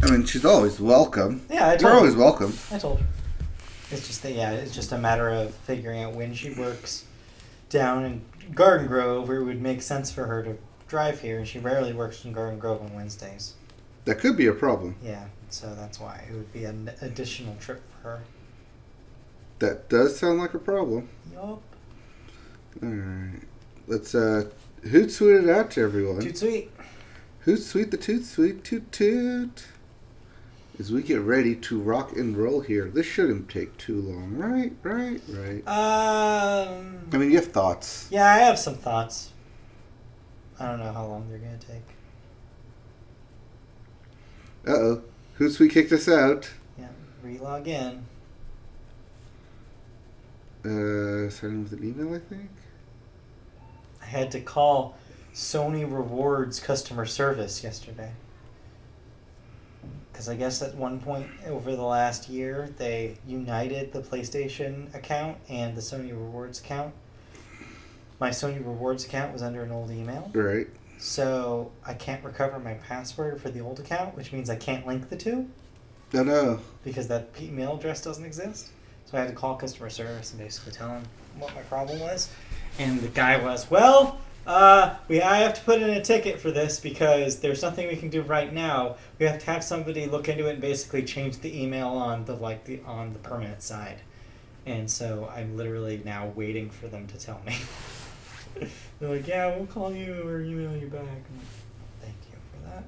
I mean, she's always welcome. Yeah, You're always welcome. I told her. It's just that, it's just a matter of figuring out when she works down in Garden Grove, where it would make sense for her to drive here. She rarely works in Garden Grove on Wednesdays. That could be a problem. Yeah, so that's why it would be an additional trip for her. That does sound like a problem. Yup. Alright. Let's, hoot sweet it out to everyone. Toot sweet. Hoot sweet the toot sweet toot toot. As we get ready to rock and roll here. This shouldn't take too long, right? I mean, you have thoughts. Yeah, I have some thoughts. I don't know how long they're going to take. Uh-oh. Hootsuite kicked us out. Yeah, relog in. Sign with an email, I think? I had to call Sony Rewards customer service yesterday. Because I guess at one point over the last year, they united the PlayStation account and the Sony Rewards account. My Sony Rewards account was under an old email. Right. So I can't recover my password for the old account, which means I can't link the two. Oh, no. Because that email address doesn't exist. So I had to call customer service and basically tell them what my problem was. And the guy was, I have to put in a ticket for this because there's nothing we can do right now. We have to have somebody look into it and basically change the email on the permanent side. And so I'm literally now waiting for them to tell me. They're like, yeah, we'll call you or email you back. I'm like, thank you for that.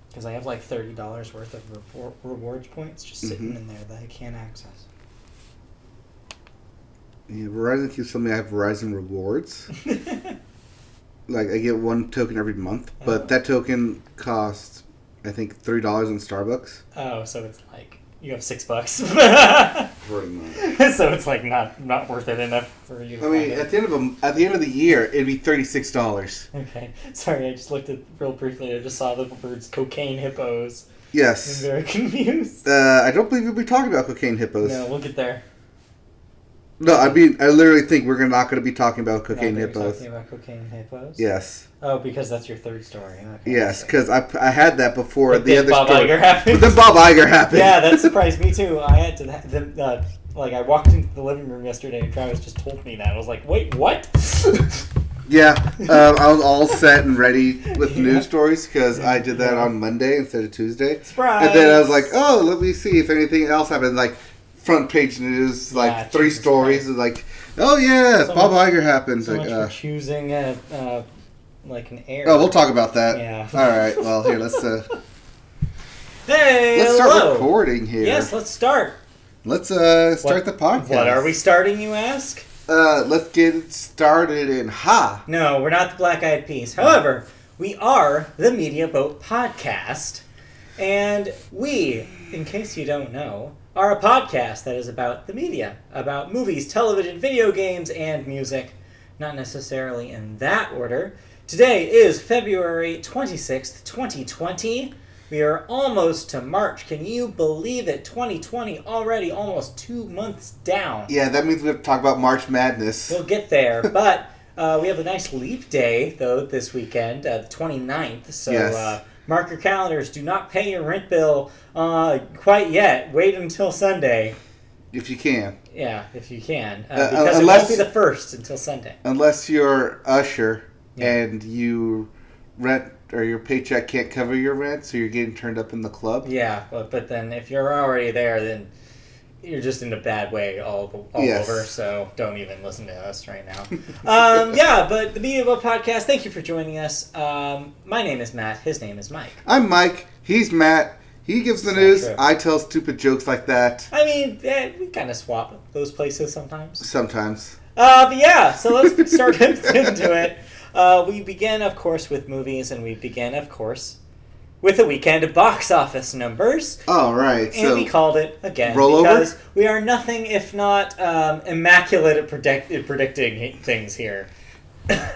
Because I have like $30 worth of rewards points just sitting in there that I can't access. Yeah, Verizon keeps telling me I have Verizon Rewards. Like, I get one token every month, but that token costs, I think, $3 on Starbucks. Oh, so it's like, you have $6. Pretty much. So it's like not worth it enough for you to I mean, at the end of the year, it'd be $36. Okay. Sorry, I just looked at real briefly. I just saw the words cocaine hippos. Yes. I'm very confused. I don't believe we'll be talking about cocaine hippos. No, we'll get there. No, I mean, I literally think we're not going to be talking about cocaine hippos. Talking about cocaine hippos? Yes. Oh, because that's your third story. Okay, yes, because I had that before but the other Bob story. Iger happened. But then Bob Iger happened. Yeah, that surprised me too. I had to, I walked into the living room yesterday and Travis just told me that. I was like, wait, what? Yeah, I was all set and ready with news stories because I did that on Monday instead of Tuesday. Surprise! And then I was like, oh, let me see if anything else happened. Like, front page news, like 3 stories. And like, oh yeah, so Bob Iger happened. So like, much for choosing like an air. Oh, we'll talk about that. Yeah. All right. Well, here let's Hey, let's start recording here. Yes, let's start. Let's start the podcast. What are we starting, you ask? Let's get it started in ha. No, we're not the Black Eyed Peas. However, we are the Media Boat Podcast, and we, in case you don't know, are a podcast that is about the media, about movies, television, video games, and music. Not necessarily in that order. Today is February 26th, 2020. We are almost to March. Can you believe it? 2020 already almost 2 months down. Yeah, that means we have to talk about March Madness. We'll get there, but we have a nice leap day, though, this weekend, the 29th. So yes. Mark your calendars. Do not pay your rent bill quite yet. Wait until Sunday. If you can. Yeah, if you can. Because it won't be the first until Sunday. Unless you're Usher and you rent or your paycheck can't cover your rent, so you're getting turned up in the club. Yeah, but then if you're already there, then you're just in a bad way all over, so don't even listen to us right now. But the Media Boat Podcast, thank you for joining us. My name is Matt. His name is Mike. I'm Mike. He's Matt. He gives the news. True. I tell stupid jokes like that. I mean, we kind of swap those places sometimes. Sometimes. But yeah, so let's start into it. We begin, of course, with movies, and we begin, of course, with the weekend box office numbers. Oh, right. And so we called it, again, rollover? Because we are nothing if not immaculate at predicting things here.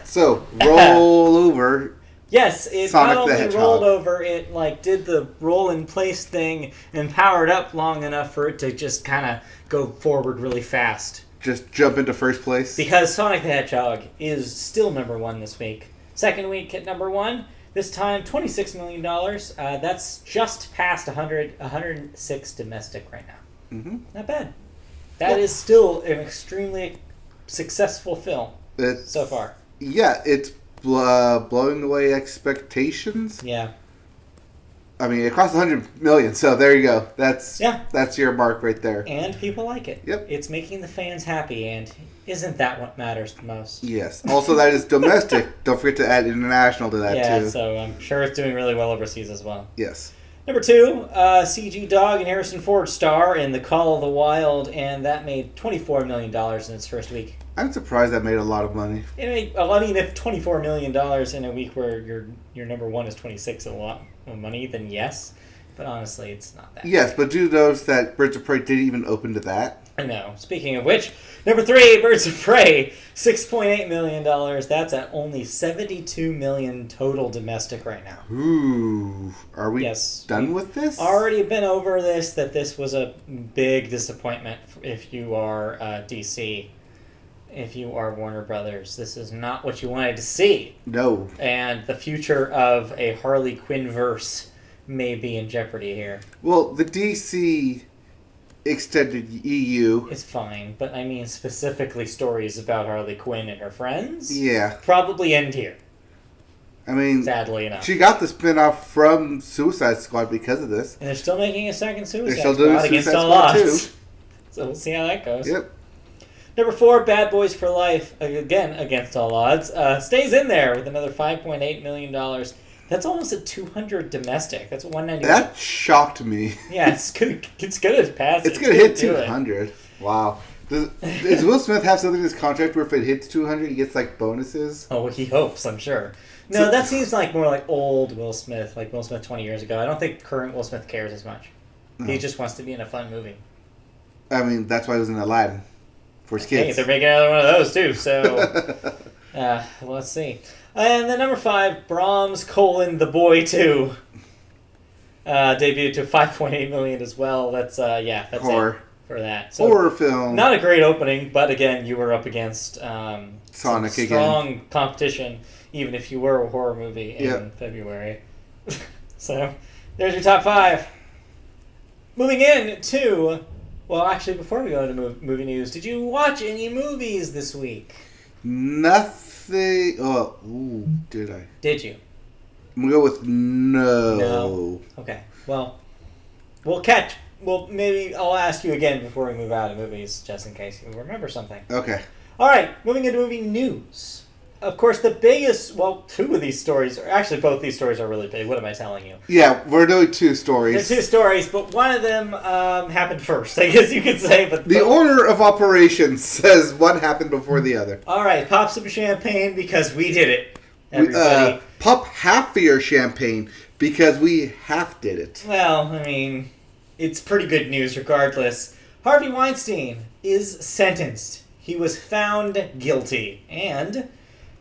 So, roll over. Yes, it Sonic not only Hedgehog. rolled over, it did the roll-in-place thing and powered up long enough for it to just kind of go forward really fast. Just jump into first place? Because Sonic the Hedgehog is still number 1 this week. Second week at number 1, This time, $26 million. That's just past 106 domestic right now. Mm-hmm. Not bad. That is still an extremely successful film so far. Yeah, it's blowing away expectations. Yeah. I mean, it cost $100 million, so there you go. That's your mark right there. And people like it. Yep. It's making the fans happy, and isn't that what matters the most? Yes. Also, that is domestic. Don't forget to add international to that, too. Yeah, so I'm sure it's doing really well overseas as well. Yes. Number 2, CG Dog and Harrison Ford star in The Call of the Wild, and that made $24 million in its first week. I'm surprised that made a lot of money. It made, I mean, if $24 million in a week where your number 1 is 26 a lot of money, then yes. But honestly, it's not that. Yes, but do notice that Birds of Prey didn't even open to that. I know. Speaking of which, number 3, Birds of Prey, $6.8 million. That's at only $72 million total domestic right now. Ooh. Are we done with this? Already been over this, that this was a big disappointment if you are DC. If you are Warner Brothers. This is not what you wanted to see. No. And the future of a Harley Quinn verse may be in jeopardy here. Well, the DC extended EU is fine, but I mean specifically stories about Harley Quinn and her friends. Yeah. Probably end here. I mean, sadly enough. She got the spin-off from Suicide Squad because of this. And they're still making a second Suicide Squad against all odds. So we'll see how that goes. Yep. Number 4, Bad Boys for Life, again against all odds, stays in there with another $5.8 million. That's almost a 200 domestic. That's 191. That shocked me. Yeah, it's good. It's good as passing. It's gonna hit 200. Wow. Does Will Smith have something in his contract where if it hits 200, he gets like bonuses? Oh, he hopes. I'm sure. No, that seems like more like old Will Smith, like Will Smith 20 years ago. I don't think current Will Smith cares as much. No. He just wants to be in a fun movie. I mean, that's why he was in Aladdin. For his kids. Hey, they're making another one of those too, so let's see. And then number 5, Brahms: The Boy 2. Debuted to $5.8 million as well. That's that's horror. It for that. So, horror film. Not a great opening, but again, you were up against Sonic strong competition, even if you were a horror movie in February. So there's your top 5. Moving in to... Well, actually, before we go into movie news, did you watch any movies this week? Nothing. Oh, did I? Did you? I'm going to go with no. No. Okay. Well, maybe I'll ask you again before we move out of movies, just in case you remember something. Okay. All right, moving into movie news. Of course, the biggest, 2 of these stories, actually both these stories are really big. What am I telling you? Yeah, we're doing 2 stories. They're 2 stories, but one of them happened first, I guess you could say. But the order of operations says one happened before the other. All right, pop some champagne because we did it, everybody. Pop half of your champagne because we half did it. Well, I mean, it's pretty good news regardless. Harvey Weinstein is sentenced. He was found guilty, and...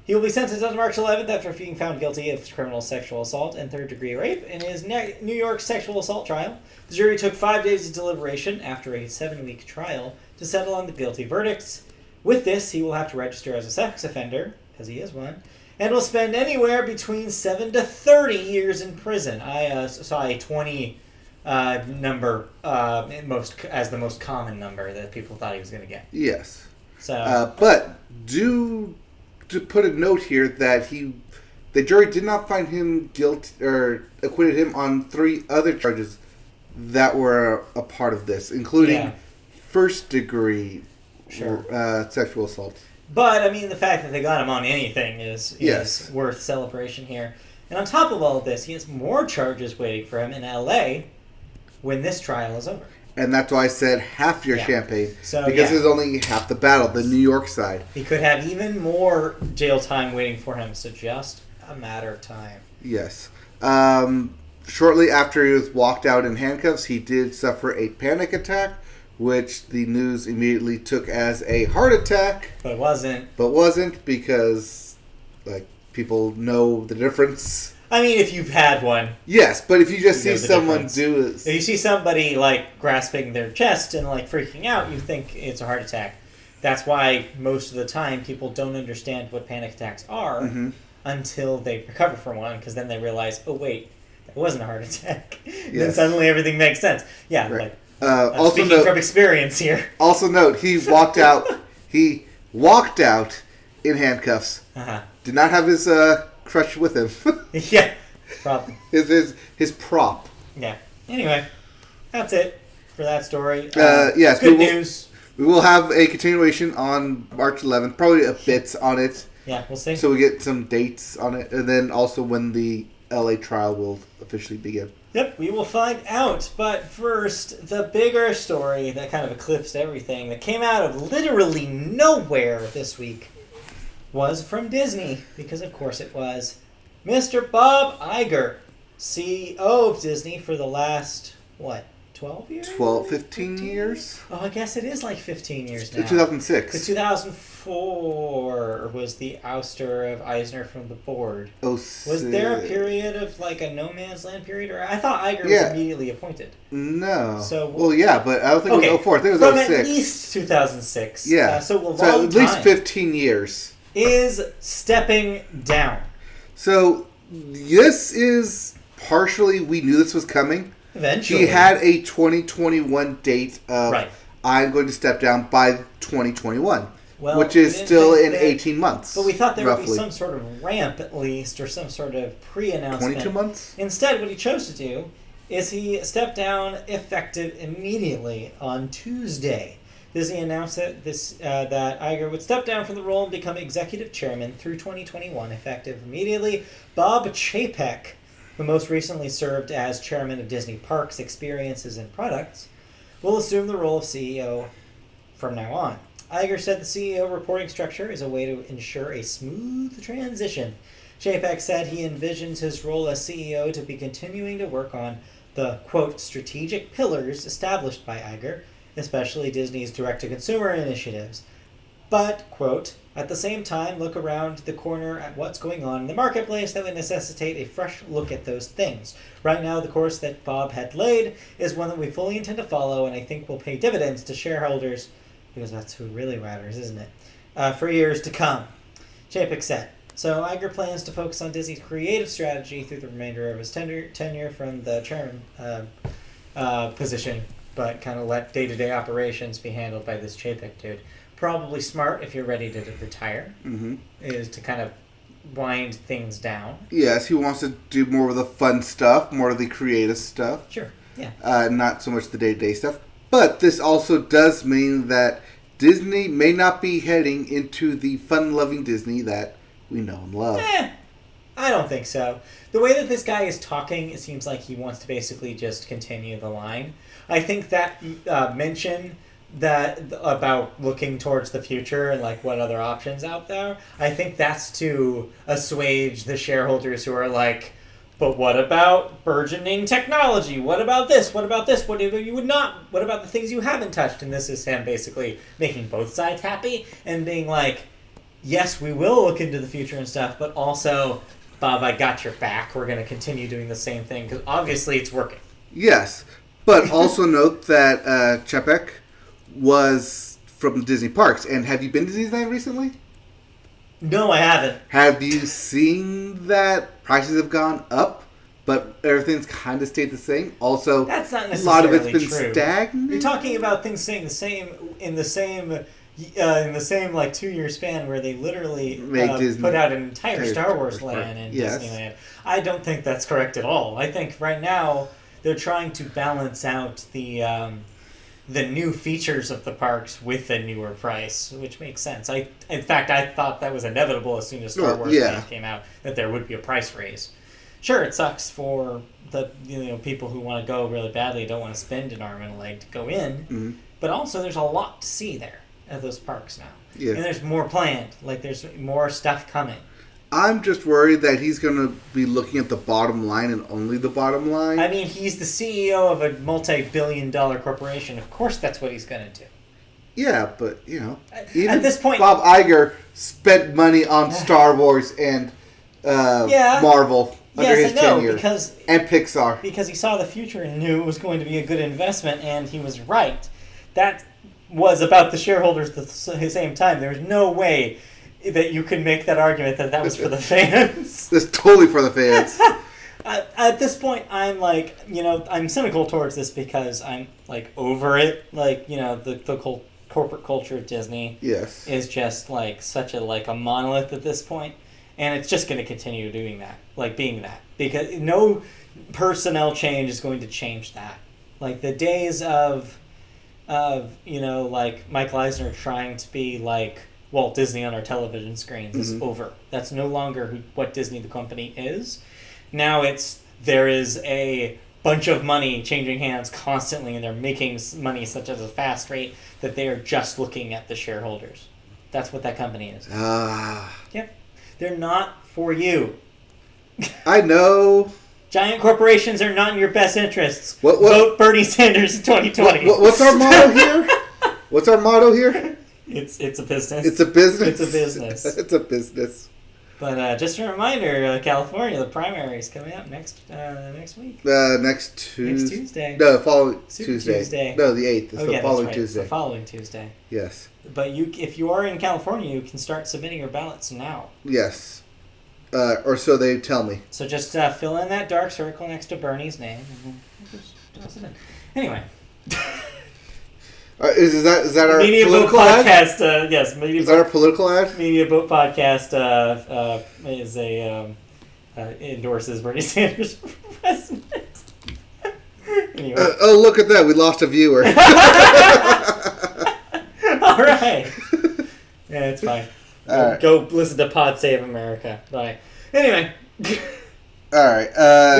he will be sentenced on March 11th after being found guilty of criminal sexual assault and third-degree rape in his New York sexual assault trial. The jury took 5 days of deliberation after a 7-week trial to settle on the guilty verdicts. With this, he will have to register as a sex offender, because he is one, and will spend anywhere between 7 to 30 years in prison. I saw a 20 number as the most common number that people thought he was going to get. Yes. So, but to put a note here that the jury did not find him guilty or acquitted him on 3 other charges that were a part of this, including first-degree sexual assault. But, I mean, the fact that they got him on anything is worth celebration here. And on top of all of this, he has more charges waiting for him in L.A. when this trial is over. And that's why I said half your champagne. So, because there's only half the battle, the New York side. He could have even more jail time waiting for him, so just a matter of time. Yes. Shortly after he was walked out in handcuffs, he did suffer a panic attack, which the news immediately took as a heart attack. But it wasn't. But wasn't because, people know the difference. I mean, if you've had one. Yes, but if you just see someone do this. If you see somebody, grasping their chest and, freaking out, you think it's a heart attack. That's why most of the time people don't understand what panic attacks are. Mm-hmm. until they recover from one, because then they realize, oh wait, that wasn't a heart attack. Yes. Then suddenly everything makes sense. Yeah, right. I'm speaking from experience here. Also note, he walked out. He walked out in handcuffs. Uh-huh. Did not have his crutch with him. Yeah, problem. His prop. Yeah. Anyway, that's it for that story. Yes, good news. We will have a continuation on March 11th. Probably a bit on it. Yeah, we'll see. So we get some dates on it, and then also when the LA trial will officially begin. Yep, we will find out. But first, the bigger story that kind of eclipsed everything, that came out of literally nowhere this week, was from Disney, because of course it was. Mr. Bob Iger, CEO of Disney for the last, 12 years? 15 years? Oh, I guess it is like 15 years now. 2006. The 2004 was the ouster of Eisner from the board. Was there a period of like a no man's land period? Or I thought Iger was immediately appointed. No. So but I don't think it was 04. I think it was 06. From at least 2006. Yeah. So at least 15 years. Is stepping down. So this is partially, we knew this was coming. Eventually. He had a 2021 date of, I'm going to step down by 2021, which is still in 18 months. But we thought there would be some sort of ramp at least, or some sort of pre-announcement. 22 months? Instead, what he chose to do is he stepped down effective immediately on Tuesday. Disney announced that that Iger would step down from the role and become executive chairman through 2021, effective immediately. Bob Chapek, who most recently served as chairman of Disney Parks, Experiences, and Products, will assume the role of CEO from now on. Iger said the CEO reporting structure is a way to ensure a smooth transition. Chapek said he envisions his role as CEO to be continuing to work on the, quote, strategic pillars established by Iger, especially Disney's direct-to-consumer initiatives. But, quote, at the same time, look around the corner at what's going on in the marketplace that would necessitate a fresh look at those things. Right now, the course that Bob had laid is one that we fully intend to follow, and I think will pay dividends to shareholders, because that's who really matters, isn't it? For years to come, Chapek said. So Iger plans to focus on Disney's creative strategy through the remainder of his tenure from the chairman position, but kind of let day-to-day operations be handled by this Chapek dude. Probably smart if you're ready to retire, is to kind of wind things down. Yes, he wants to do more of the fun stuff, more of the creative stuff. Sure, yeah. Not so much the day-to-day stuff. But this also does mean that Disney may not be heading into the fun-loving Disney that we know and love. I don't think so. The way that this guy is talking, it seems like he wants to basically just continue the line. I think that mention that about looking towards the future and like what other options out there, I think that's to assuage the shareholders who are like, but what about burgeoning technology? What about this? What about this? What you would not? What about the things you haven't touched? And this is him basically making both sides happy and being like, yes, we will look into the future and stuff, but also, Bob, I got your back. We're going to continue doing the same thing because obviously it's working. Yes, but also note that Chapek was from Disney Parks. And have you been to Disneyland recently? No, I haven't. Have you seen that prices have gone up, but everything's kind of stayed the same? Also, that's not necessarily a lot of it's been true. Stagnant. You're talking about things staying the same in the same like 2-year span where they literally put out an entire Star Wars land in Disneyland. I don't think that's correct at all. I think right now they're trying to balance out the new features of the parks with a newer price, which makes sense. In fact, I thought that was inevitable as soon as Star Wars Land came out, that there would be a price raise. Sure, it sucks for the people who want to go really badly, don't want to spend an arm and a leg to go in, but also there's a lot to see there at those parks now. Yeah. And there's more planned. Like, there's more stuff coming. I'm just worried that he's going to be looking at the bottom line and only the bottom line. I mean, he's the CEO of a multi-billion-dollar corporation. Of course that's what he's going to do. Yeah, but, even at this point, Bob Iger spent money on Star Wars and Marvel under his tenure. And Pixar. Because he saw the future and knew it was going to be a good investment, and he was right. That was about the shareholders at the same time. There was no way that you can make that argument that was for the fans. That's totally for the fans. At this point, I'm like, I'm cynical towards this because I'm like over it. Like, the whole corporate culture of Disney is just like such a monolith at this point, and it's just going to continue doing that, like being that, because no personnel change is going to change that. Like the days of like Michael Eisner trying to be like Walt Disney on our television screens is over. That's no longer what Disney the company is. Now there is a bunch of money changing hands constantly, and they're making money such at a fast rate that they are just looking at the shareholders. That's what that company is. Yep. They're not for you. I know. Giant corporations are not in your best interests. What? Vote Bernie Sanders in 2020. What's our motto here? What's our motto here? It's a business. It's a business. It's a business. It's a business. But just a reminder, California, the primary is coming up next week. Next Tuesday. No, following Tuesday. No, the 8th. It's the following right. Tuesday. It's the following Tuesday. Yes. But if you are in California, you can start submitting your ballots now. Yes. Or so they tell me. So just fill in that dark circle next to Bernie's name. And just toss it in. Anyway. Is that our Media political Boat ad? Podcast? Yes, Media Is that our political ad? Media Boat Podcast is endorses Bernie Sanders for president. Anyway. Oh, look at that! We lost a viewer. All right. Yeah, it's fine. Right. Go listen to Pod Save America. Bye. Anyway. All right.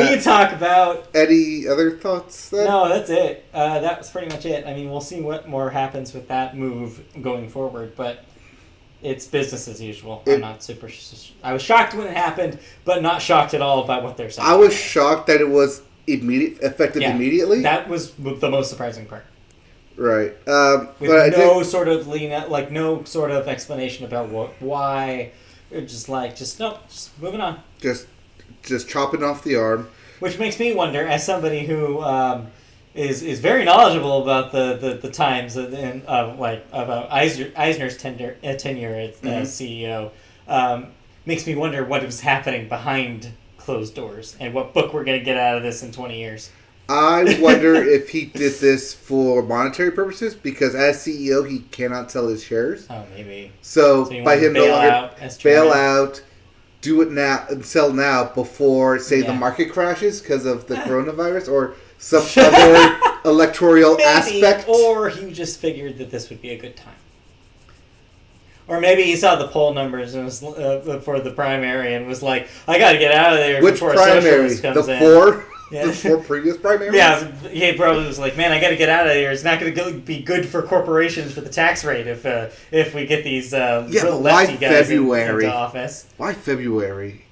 We can talk about... Any other thoughts then? No, that's it. That was pretty much it. I mean, we'll see what more happens with that move going forward, but it's business as usual. I'm not super... I was shocked when it happened, but not shocked at all by what they're saying. I was shocked that it was effective immediately. That was the most surprising part. Right. With no sort of explanation about why. Just moving on. Just chopping off the arm. Which makes me wonder, as somebody who is very knowledgeable about the times about Eisner's tenure as CEO, makes me wonder what was happening behind closed doors and what book we're going to get out of this in 20 years. I wonder if he did this for monetary purposes, because as CEO he cannot sell his shares. Oh, maybe. So by him no longer bail chairman. out, do it now and sell now before, say, the market crashes because of the coronavirus or some other electoral aspect. Or he just figured that this would be a good time. Or maybe he saw the poll numbers and was for the primary and was like, "I got to get out of there before a socialist comes in." The four previous primaries? Yeah, he probably was like, "Man, I got to get out of here. It's not going to be good for corporations for the tax rate if we get these little lefty guys into office." Why February?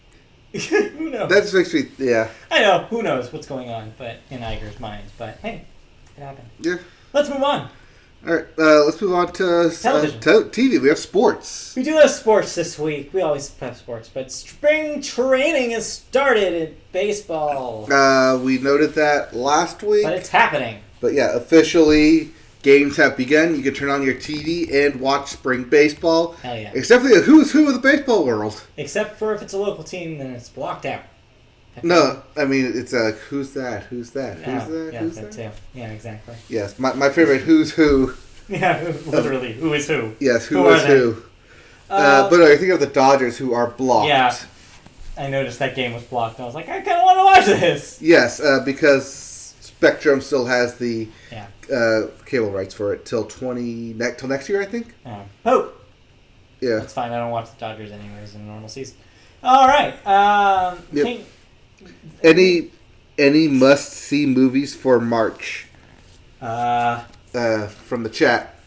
Who knows? That just makes me, yeah. I know. Who knows what's going on, but in Iger's mind. But hey, it happened. Yeah. Let's move on. All right, let's move on to television. TV. We have sports. We do have sports this week. We always have sports, but spring training has started in baseball. We noted that last week. But it's happening. But yeah, officially, games have begun. You can turn on your TV and watch spring baseball. Hell yeah. Except for the who's who of the baseball world. Except for if it's a local team, then it's blocked out. No, I mean, it's who's that? Who's that? Who's that? Yeah, who's that that? too. Yeah, exactly. Yes, my favorite who's who. Yeah, literally, who is who? Yes, who is who. But no, I think of the Dodgers who are blocked. Yeah, I noticed that game was blocked. I was like, I kind of want to watch this. Yes, because Spectrum still has the cable rights for it till next year, I think. Hope. Yeah, that's fine. I don't watch the Dodgers anyways in a normal season. All right. Yep. Any must-see movies for March? From the chat.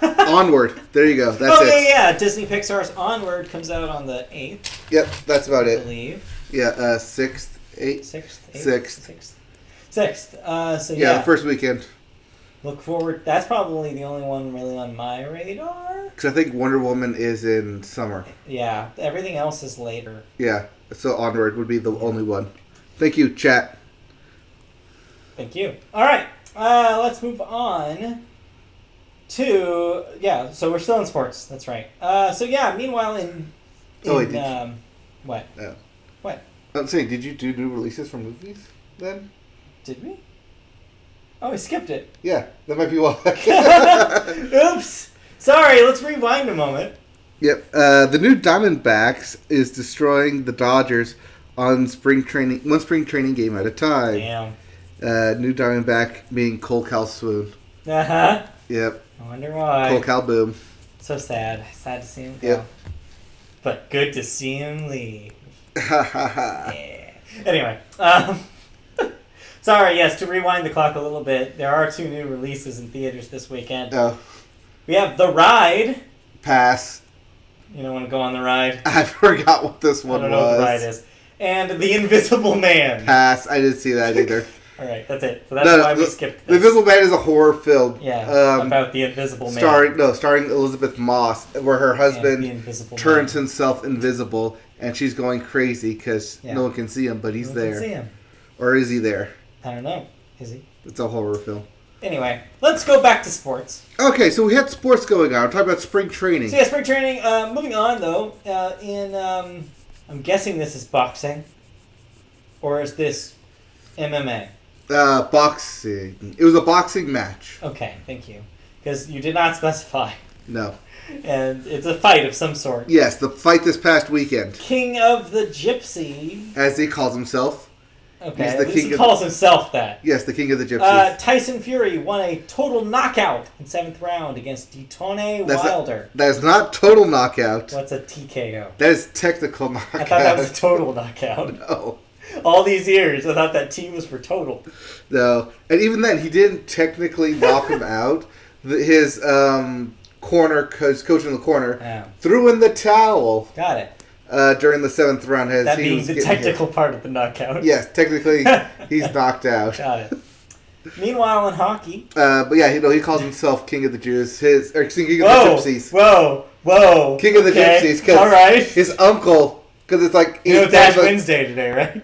Onward. There you go. That's it. Yeah. Disney Pixar's Onward comes out on the 8th. Yep, that's about it. I believe. Yeah, 6th, 8th? 6th. 6th. So yeah, the first weekend. Look forward. That's probably the only one really on my radar. Because I think Wonder Woman is in summer. Yeah, everything else is later. Yeah, so Onward would be the only one. Thank you, chat. Thank you. All right, let's move on So we're still in sports. That's right. Meanwhile in what? What? I'm saying, did you do new releases for movies then? Did we? Oh, we skipped it. Yeah, that might be why. Oops. Sorry, let's rewind a moment. Yep. The new Diamondbacks is destroying the Dodgers on one spring training game at a time. Damn. New Diamondback being Cole Cal Swoon. Uh-huh. Yep. I wonder why. Cole Cal Boom. So sad. Sad to see him go. Yep. But good to see him leave. Ha ha ha. Yeah. Anyway, sorry, yes, to rewind the clock a little bit, there are 2 new releases in theaters this weekend. Oh. We have The Ride. Pass. You don't want to go on the ride? I forgot what this one was. I don't know what The Ride is. And The Invisible Man. Pass. I didn't see that either. All right, that's it. So that's why we skipped this. The Invisible Man is a horror film. Yeah, about the Invisible Man. Starring Elizabeth Moss, where her husband turns man. himself invisible, and she's going crazy because no one can see him, but he's there. Can see him. Or is he there? I don't know. Is he? It's a horror film. Anyway, let's go back to sports. Okay, so we had sports going on. We're talking about spring training. So spring training. Moving on, though, I'm guessing this is boxing. Or is this MMA? Boxing. It was a boxing match. Okay, thank you. Because you did not specify. No. And it's a fight of some sort. Yes, the fight this past weekend. King of the Gypsy. As he calls himself. Okay, at least he calls himself that. Yes, the King of the Gypsies. Tyson Fury won a total knockout in 7th round against Detone Wilder. That is not total knockout. What's a TKO? That is technical knockout. I thought that was a total knockout. No. All these years, I thought that T was for total. No. And even then, he didn't technically knock him out. His coach in the corner threw in the towel. Got it. During the 7th round. That being the technical part of the knockout. Yes, technically, he's knocked out. Got it. Meanwhile, in hockey... but yeah, he calls himself King of the Jews. King of the Gypsies. Whoa. King of the Gypsies. Because his uncle... Because it's like... it's Ash Wednesday today, right?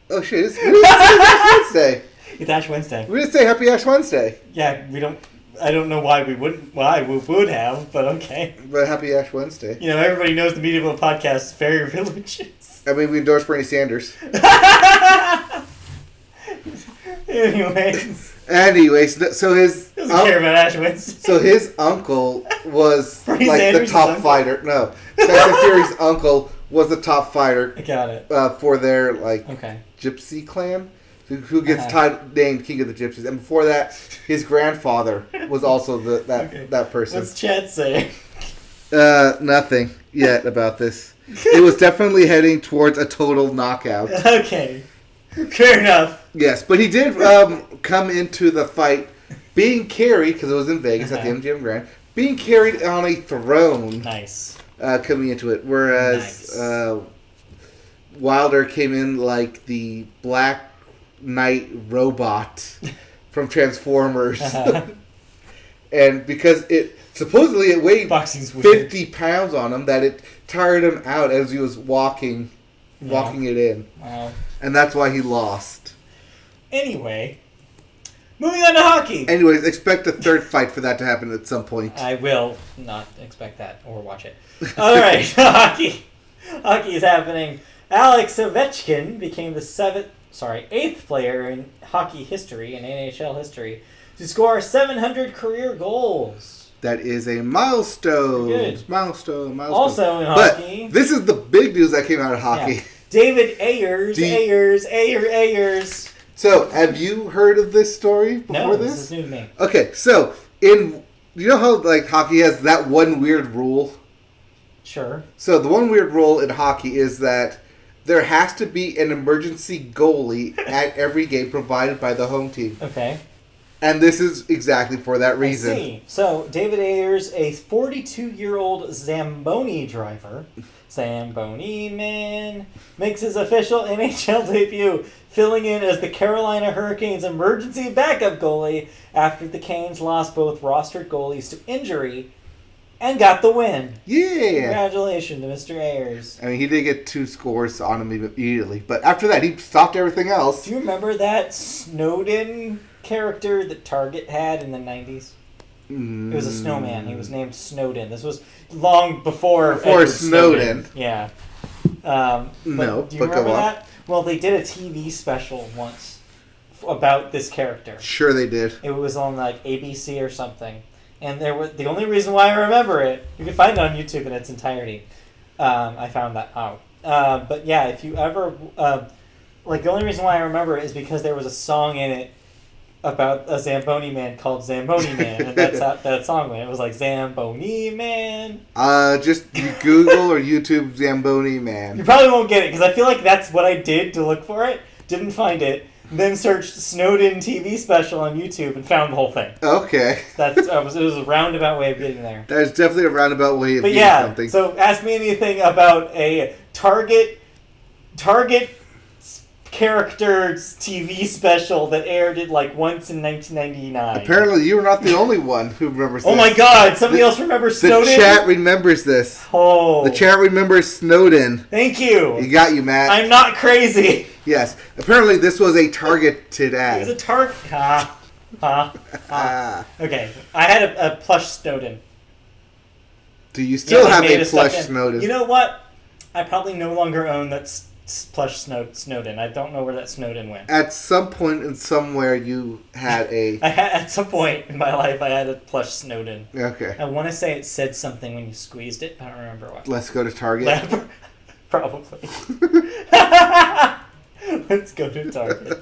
Oh, shit. It's Ash Wednesday. It's Ash Wednesday. We didn't say Happy Ash Wednesday. Yeah, we don't... I don't know why we would have, but okay. But Happy Ash Wednesday. You know, everybody knows the Medieval Podcast is Fairy Villages. I mean, we endorse Bernie Sanders. Anyways, so his... Doesn't care about Ash Wednesday. So his uncle was Bernie like Sanders' the top uncle? fighter. No. Tyson Fury's uncle was the top fighter. I got it. For their, Gypsy clan. Who gets named King of the Gypsies. And before that, his grandfather was also that person. What's Chad saying? Nothing yet about this. It was definitely heading towards a total knockout. Okay. Fair enough. Yes, but he did come into the fight being carried, because it was in Vegas at the MGM Grand, being carried on a throne. Nice. Coming into it. Whereas Wilder came in like the Black Knight robot from Transformers. And because it weighed 50 pounds on him, that it tired him out as he was walking it in. Wow. And that's why he lost. Anyway, moving on to hockey. Anyways, expect a third fight for that to happen at some point. I will not expect that or watch it. All right, hockey. Hockey is happening. Alex Ovechkin became the 8th player in hockey history, in NHL history, to score 700 career goals. That is a milestone. Good. Milestone. Also in hockey. But this is the big news that came out of hockey. Yeah. David Ayers. So, have you heard of this story before this? This is new to me. Okay, so, you know how hockey has that one weird rule? Sure. So, the one weird rule in hockey is that there has to be an emergency goalie at every game provided by the home team. Okay. And this is exactly for that reason. I see. So, David Ayers, a 42-year-old Zamboni driver, Zamboni man, makes his official NHL debut, filling in as the Carolina Hurricanes' emergency backup goalie after the Canes lost both rostered goalies to injury and got the win. Yeah. Congratulations to Mr. Ayers. I mean, he did get 2 scores on him immediately, but after that, he stopped everything else. Do you remember that Snowden character that Target had in the 90s? It was a snowman. He was named Snowden. This was long before Before Edward Snowden. Yeah. No, do you but go remember on. that? Well, they did a TV special once about this character. Sure they did. It was on like ABC or something, and there was the only reason why I remember it. You can find it on YouTube in its entirety. I found that out. But yeah, if you ever like, the only reason why I remember it is because there was a song in it about a Zamboni man called Zamboni Man, and that's how that song went. It was like Zamboni Man. Just Google or YouTube Zamboni Man. You probably won't get it because I feel like that's what I did to look for it. Didn't find it. Then searched Snowden TV special on YouTube and found the whole thing. Okay. It was a roundabout way of getting there. There's definitely a roundabout way of But doing yeah, something. so ask me anything about a Target characters TV special that aired it like once in 1999. Apparently, you were not the only one who remembers this. Oh my God! Somebody else remembers The Snowden. chat remembers this. Oh, The chat remembers Snowden. thank you. You got you, Matt. I'm not crazy. Yes. Apparently, this was a targeted ad. It was a Target. Okay, I had a plush Snowden. Do you still Yeah, have made a stuffed plush in. Snowden? You know what? I probably no longer own that plush Snowden. I don't know where that Snowden went. At some point and somewhere, you had a... At some point in my life, I had a plush Snowden. Okay. I want to say it said something when you squeezed it. I don't remember what. Let's go to Target. Probably. Let's go to Target.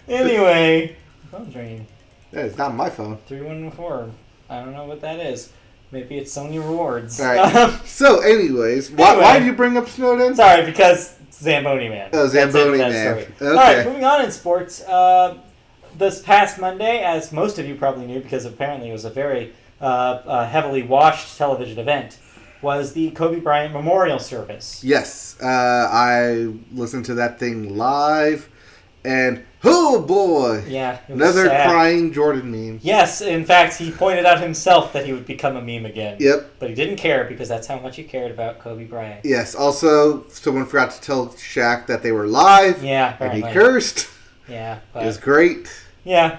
Anyway, phone's ringing. That is not my phone. 314. I don't know what that is. Maybe it's Sony Rewards. All right. So, anyways, why did you bring up Snowden? Sorry, because Zamboni Man. Oh, Zamboni Man. Story. Okay. All right, moving on in sports. This past Monday, as most of you probably knew, because apparently it was a very heavily watched television event, was the Kobe Bryant Memorial Service. Yes. I listened to that thing live, and oh boy! Yeah, it was another sad. crying Jordan meme. Yes, in fact, he pointed out himself that he would become a meme again. Yep. But he didn't care because that's how much he cared about Kobe Bryant. Yes. Also, someone forgot to tell Shaq that they were live. Yeah, and apparently. he cursed. Yeah. It was great. Yeah.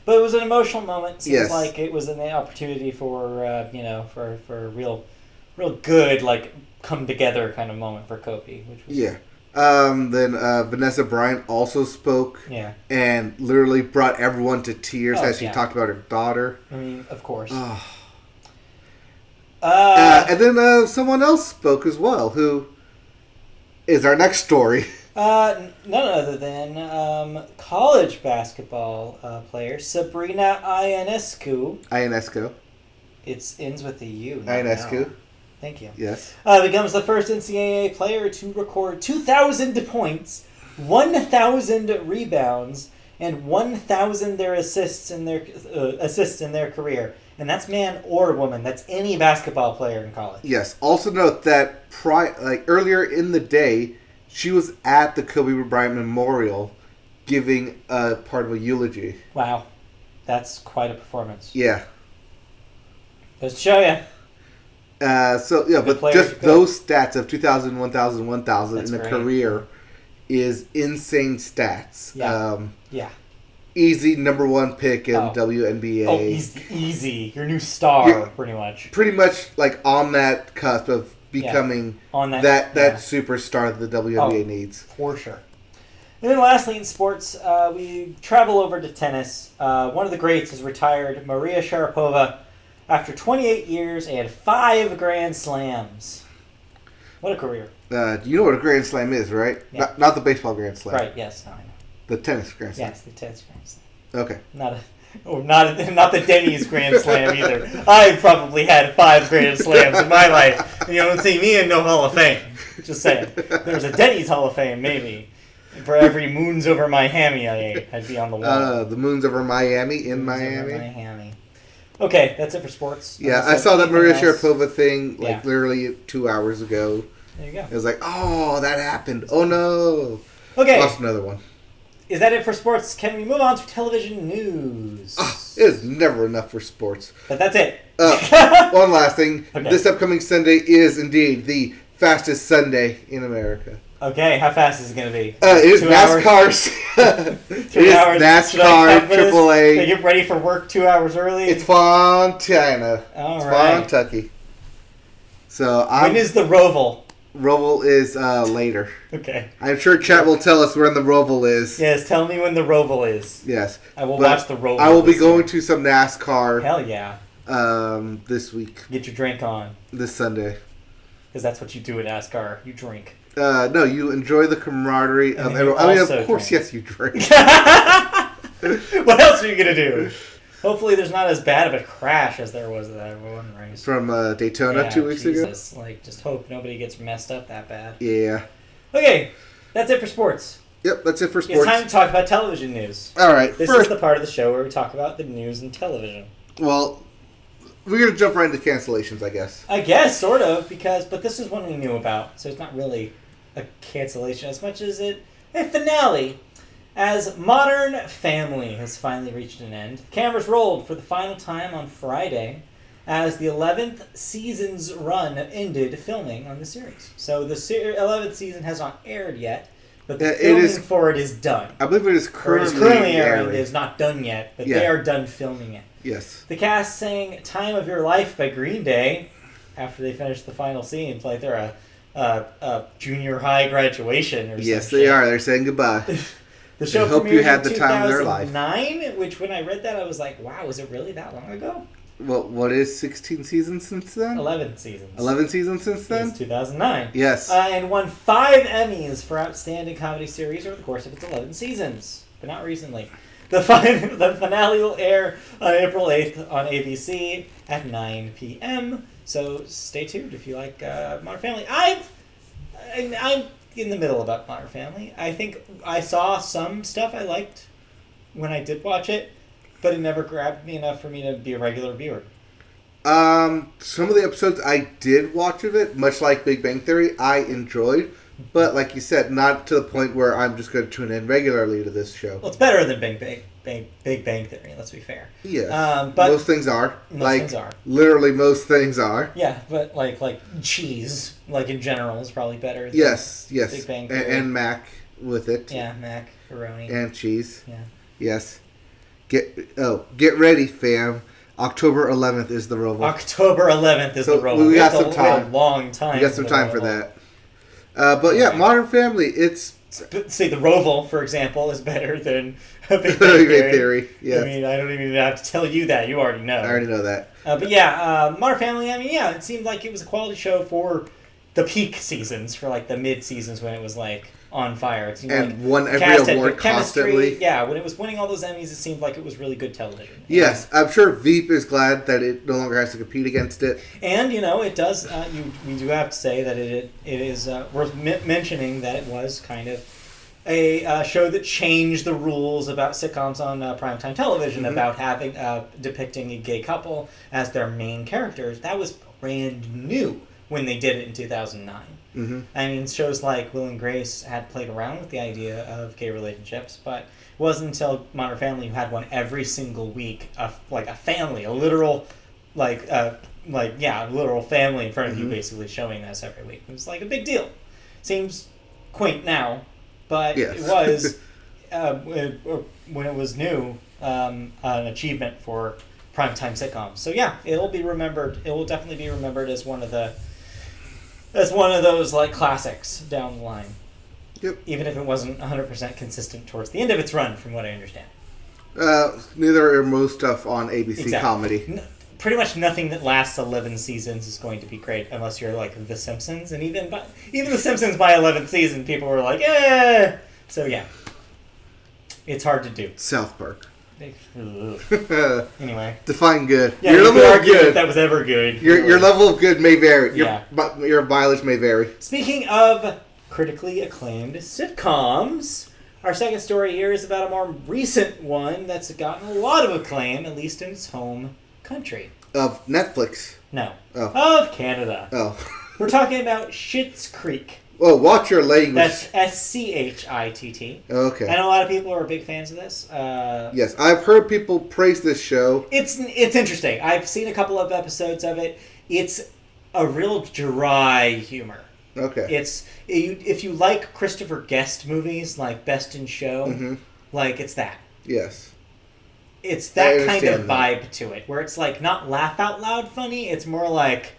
But it was an emotional moment. Seems Yes. like it was an opportunity for, for a real good, like, come together kind of moment for Kobe. Which was Yeah. Then Vanessa Bryant also spoke. Yeah. And literally brought everyone to tears as she talked about her daughter. I mean, of course. And then someone else spoke as well, who is our next story. None other than college basketball player Sabrina Ionescu. Ionescu. It ends with a U. Ionescu. Thank you. Yes. Becomes the first NCAA player to record 2,000 points, 1,000 rebounds, and 1,000 assists in their career. And that's man or woman. That's any basketball player in college. Yes. Also note that earlier in the day, she was at the Kobe Bryant Memorial giving a part of a eulogy. Wow. That's quite a performance. Yeah. Let's show you. But just those stats of 2,000, 1,000, 1,000 in a great. career is insane stats. Yeah. Yeah. Easy number one pick in WNBA. Oh, easy. Your new star, pretty much. Pretty much like on that cusp of becoming on that superstar that the WNBA needs. For sure. And then lastly in sports, we travel over to tennis. One of the greats is retired, Maria Sharapova, after 28 years and 5 Grand Slams. What a career. You know what a Grand Slam is, right? Yeah. Not the baseball Grand Slam. Right, yes, no, I know. The tennis Grand Slam. Yes, the tennis Grand Slam. Okay. Not the Denny's Grand Slam either. I've probably had 5 Grand Slams in my life. And you don't see me in no Hall of Fame. Just saying. There's a Denny's Hall of Fame, maybe. For every moons over my hammy I ate, I'd be on the wall. The moons over Miami in moons Miami. Over Miami. Okay, that's it for sports. Yeah, I saw that Maria Sharapova thing literally 2 hours ago. There you go. It was like, oh, that happened. Oh no. Okay. Lost another one. Is that it for sports? Can we move on to television news? It is never enough for sports. But that's it. One last thing. Okay. This upcoming Sunday is indeed the fastest Sunday in America. Okay, how fast is it going to be? It is 2 hours? NASCAR. It is hours. NASCAR AAA. They get ready for work 2 hours early. It's Fontana. All it's right. Fontucky. So when is the Roval? Roval is later. Okay. I'm sure chat will tell us when the Roval is. Yes, tell me when the Roval is. Yes. I will watch the Roval. I will be going to some NASCAR. Hell yeah. This week. Get your drink on. This Sunday. Because that's what you do at NASCAR. You drink. No, you enjoy the camaraderie of everyone. I mean, of course, yes, you drink. What else are you going to do? Hopefully there's not as bad of a crash as there was at that one race. From Daytona 2 weeks ago? Just hope nobody gets messed up that bad. Yeah. Okay, that's it for sports. Yep, that's it for sports. It's time to talk about television news. All right. This is the part of the show where we talk about the news and television. Well, we're going to jump right into cancellations, I guess. I guess, sort of, but this is one we knew about, so it's not really a cancellation as much as a finale. As Modern Family has finally reached an end, cameras rolled for the final time on Friday as the 11th season's run ended filming on the series. So the 11th season has not aired yet, but the filming for it is done. I believe it is currently airing. It is not done yet, but they are done filming it. Yes. The cast sang Time of Your Life by Green Day after they finished the final scene. It's like they're a junior high graduation or something. Yes, they are. They're saying goodbye. The show hope you had the time of their life. 2009, which when I read that I was like, wow, was it really that long ago? Well, what is 16 seasons since then? 11 seasons. 11 seasons since then? Since 2009. Yes. And won 5 Emmys for Outstanding Comedy Series over the course of its 11 seasons, but not recently. The finale will air on April 8th on ABC at 9 p.m., so stay tuned if you like Modern Family. I'm in the middle about Modern Family. I think I saw some stuff I liked when I did watch it, but it never grabbed me enough for me to be a regular viewer. Some of the episodes I did watch of it, much like Big Bang Theory, I enjoyed, but like you said, not to the point where I'm just going to tune in regularly to this show. Well, it's better than Big Bang Theory, let's be fair. Yeah. But most things are. Most things are. Literally most things are. Yeah, but like cheese, like in general, is probably better than yes. Big Bang Theory. And mac with it. Yeah, macaroni. And cheese. Yeah. Yes. Get ready, fam. October 11th is the Roval. October 11th is the Roval. We got some time. A long time. We got some time for that. But yeah, Modern Family, it's... See, the Roval, for example, is better than Big Bang Theory. Yeah. I mean, I don't even have to tell you that. You already know. I already know that. But yeah, Modern Family, I mean, yeah, it seemed like it was a quality show for the peak seasons, for like the mid-seasons when it was like on fire. It seemed and like won every award constantly. Yeah, when it was winning all those Emmys, it seemed like it was really good television. Yes, I'm sure Veep is glad that it no longer has to compete against it. And, you know, it does, we do have to say that it is worth mentioning that it was kind of a show that changed the rules about sitcoms on primetime television, about having depicting a gay couple as their main characters. That was brand new when they did it in 2009. I mean, shows like Will and Grace had played around with the idea of gay relationships, but it wasn't until Modern Family who had one every single week, like a family, a literal, literal family in front of you, basically showing this every week. It was like a big deal. Seems quaint now, but it was when it was new, an achievement for primetime sitcoms. So yeah, it'll be remembered. It will definitely be remembered as one of those like classics down the line. Yep. Even if it wasn't 100% consistent towards the end of its run, from what I understand. Neither are most stuff on ABC comedy. Pretty much nothing that lasts 11 seasons is going to be great unless you're like The Simpsons, and even The Simpsons by 11th season, people were like, eh. So yeah, it's hard to do. South Park. Anyway, define good. Yeah, your level of good. If that was ever good. Your level of good may vary. Your mileage may vary. Speaking of critically acclaimed sitcoms, our second story here is about a more recent one that's gotten a lot of acclaim, at least in its home country. Of Netflix? No. Oh. Of Canada. Oh. We're talking about Schitt's Creek. Well, watch your language. That's SCHITT. Okay. I know a lot of people are big fans of this. Yes, I've heard people praise this show. It's interesting. I've seen a couple of episodes of it. It's a real dry humor. Okay. If you like Christopher Guest movies, like Best in Show, like it's that. Yes. It's that kind of vibe to it, where it's like not laugh out loud funny. It's more like,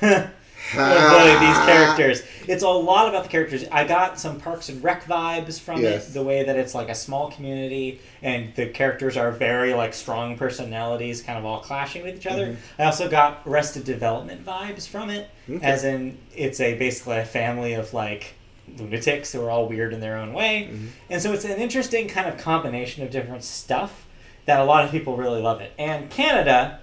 oh boy, these characters. It's a lot about the characters. I got some Parks and Rec vibes from it. The way that it's like a small community, and the characters are very like strong personalities, kind of all clashing with each other. I also got Arrested Development vibes from it, as in it's basically a family of like lunatics who are all weird in their own way, and so it's an interesting kind of combination of different stuff that a lot of people really love it. And Canada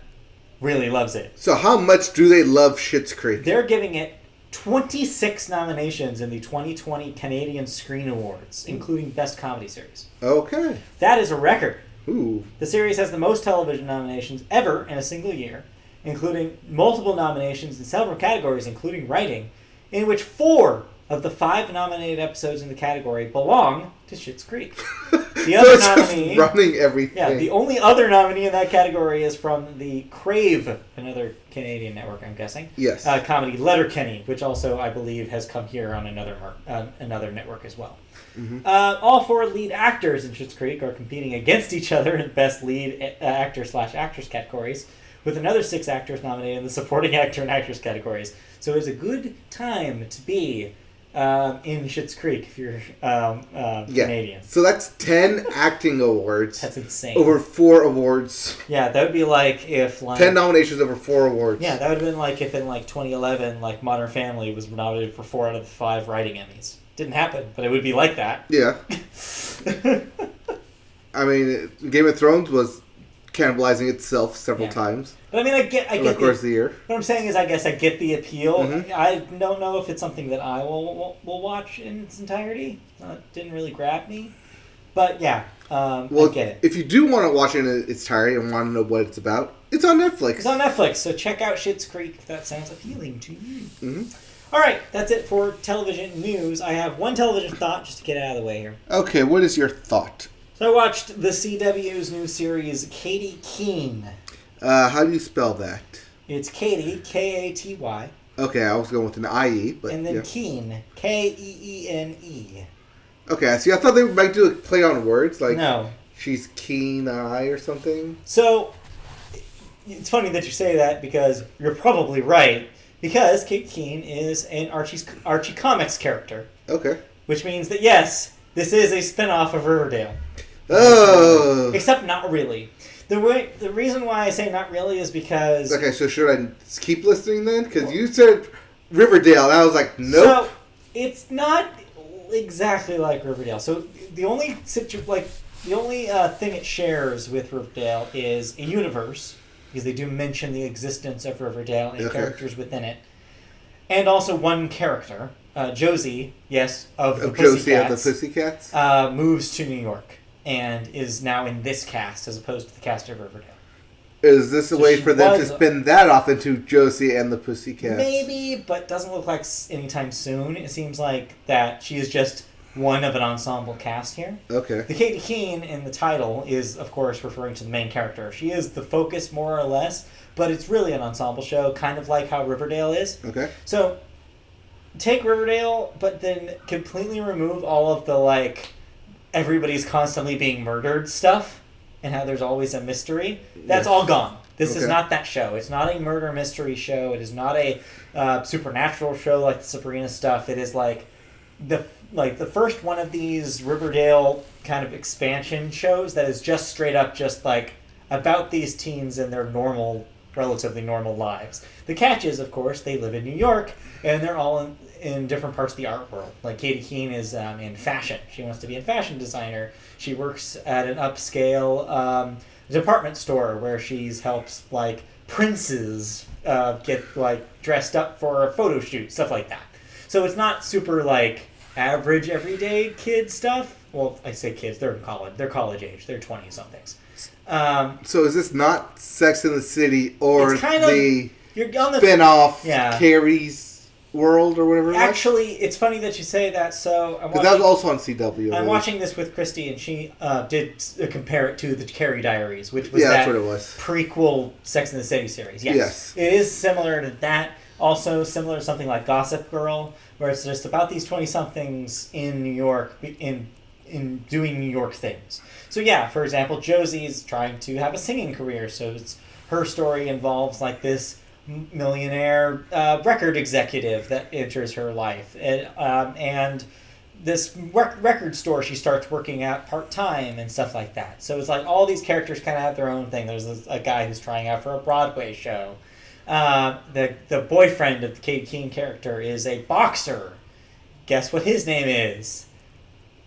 really loves it. So how much do they love Schitt's Creek? They're giving it 26 nominations in the 2020 Canadian Screen Awards, including Best Comedy Series. Okay. That is a record. Ooh. The series has the most television nominations ever in a single year, including multiple nominations in several categories, including writing, in which 4 of the 5 nominated episodes in the category belong to Schitt's Creek. The other nominee, running everything. Yeah, the only other nominee in that category is from the Crave, another Canadian network, I'm guessing. Yes. Comedy Letterkenny, which also I believe has come here on another network as well. All 4 lead actors in Schitt's Creek are competing against each other in Best Lead Actor/Actress categories, with another 6 actors nominated in the Supporting Actor and Actress categories. So it's a good time to be in Schitt's Creek if you're Canadian. So that's 10 acting awards. That's insane. Over 4 awards. Yeah, that would be like if 10 nominations over 4 awards. Yeah, that would have been like if in like 2011, like Modern Family was nominated for 4 out of the 5 writing Emmys. Didn't happen, but it would be like that. Yeah. I mean, Game of Thrones was cannibalizing itself several times. But I mean, I get over the course of the year. What I'm saying is, I guess I get the appeal. I don't know if it's something that I will watch in its entirety. It didn't really grab me, but yeah, I get it. If you do want to watch it in its entirety and want to know what it's about, it's on Netflix. It's on Netflix, so check out Schitt's Creek if that sounds appealing to you. All right, that's it for television news. I have one television thought just to get out of the way here. Okay, what is your thought? So I watched the CW's new series, Katie Keene. How do you spell that? It's Katie, Katy. Okay, I was going with an IE, but and then Keene, Keene. Okay, see, I thought they might do a play on words, like no, she's keen eye or something. So it's funny that you say that because you're probably right. Because Kate Keene is an Archie Comics character. Okay. Which means that yes, this is a spinoff of Riverdale. Oh. Except not really. The reason why I say not really is because... Okay, so should I keep listening then? Because you said Riverdale, and I was like, nope. So, it's not exactly like Riverdale. So, the only thing it shares with Riverdale is a universe, because they do mention the existence of Riverdale and characters within it. And also one character, Josie, yes, of the Pussycats, moves to New York. And is now in this cast as opposed to the cast of Riverdale. Is this a way for them to spin that off into Josie and the Pussycats? Maybe, but doesn't look like anytime soon. It seems like that she is just one of an ensemble cast here. Okay. The Katie Keene in the title is, of course, referring to the main character. She is the focus, more or less, but it's really an ensemble show, kind of like how Riverdale is. Okay. So, take Riverdale, but then completely remove all of the, everybody's constantly being murdered stuff and how there's always a mystery. That's all gone. This is not that show. It's not a murder mystery show. It is not a supernatural show like the Sabrina stuff. It is the first one of these Riverdale kind of expansion shows that is just straight up about these teens and their relatively normal lives. The catch is, of course, they live in New York and they're all in different parts of the art world. Like Katie Keene is in fashion. She wants to be a fashion designer. She works at an upscale department store where she helps princes get dressed up for a photo shoot, stuff like that. So it's not super average everyday kid stuff. Well, I say kids, they're in college. They're college age. They're 20-somethings. So is this not Sex and the City or the spin-off Carrie's World or whatever? Actually, it's funny that you say that. So because that was also on CW. I'm watching this with Christy, and she did compare it to the Carrie Diaries, which was that's what it was. Prequel Sex and the City series. Yes, it is similar to that. Also similar to something like Gossip Girl, where it's just about these 20-somethings in New York in doing New York things. So yeah, for example, Josie's trying to have a singing career, so her story involves like this millionaire record executive that enters her life, and this record store she starts working at part-time and stuff like that. So it's like all these characters kind of have their own thing. There's a guy who's trying out for a Broadway show. The boyfriend of the Cade Keane character is a boxer. Guess what his name is?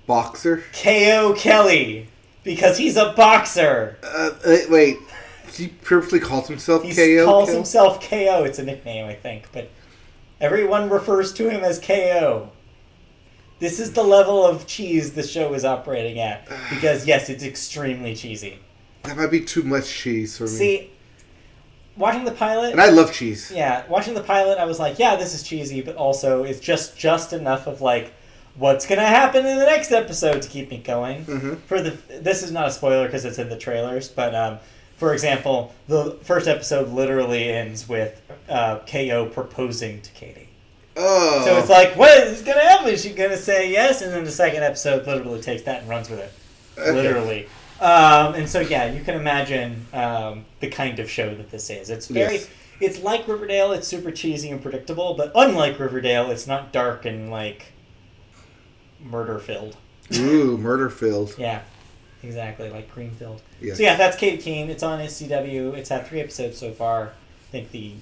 Boxer? K.O. Kelly. Because he's a boxer. Wait. He purposely calls himself He KO? calls himself KO. It's a nickname, I think. But everyone refers to him as KO. This is the level of cheese the show is operating at. Because, yes, it's extremely cheesy. That might be too much cheese for me. See, watching the pilot... And I love cheese. Yeah, watching the pilot, I was like, yeah, this is cheesy, but also it's just enough of, like, what's going to happen in the next episode to keep me going. Mm-hmm. This is not a spoiler because it's in the trailers, but, for example, the first episode literally ends with KO proposing to Katie. Oh. So it's like, what is going to happen? Is she going to say yes? And then the second episode literally takes that and runs with it. Okay. Literally. And so, yeah, you can imagine the kind of show that this is. It's it's like Riverdale. It's super cheesy and predictable, but unlike Riverdale, it's not dark and, like, murder-filled. Ooh, murder-filled. Yeah, exactly, like Greenfield. Yes. So, yeah, that's Cade Keane. It's on SCW. It's had 3 episodes so far. I think the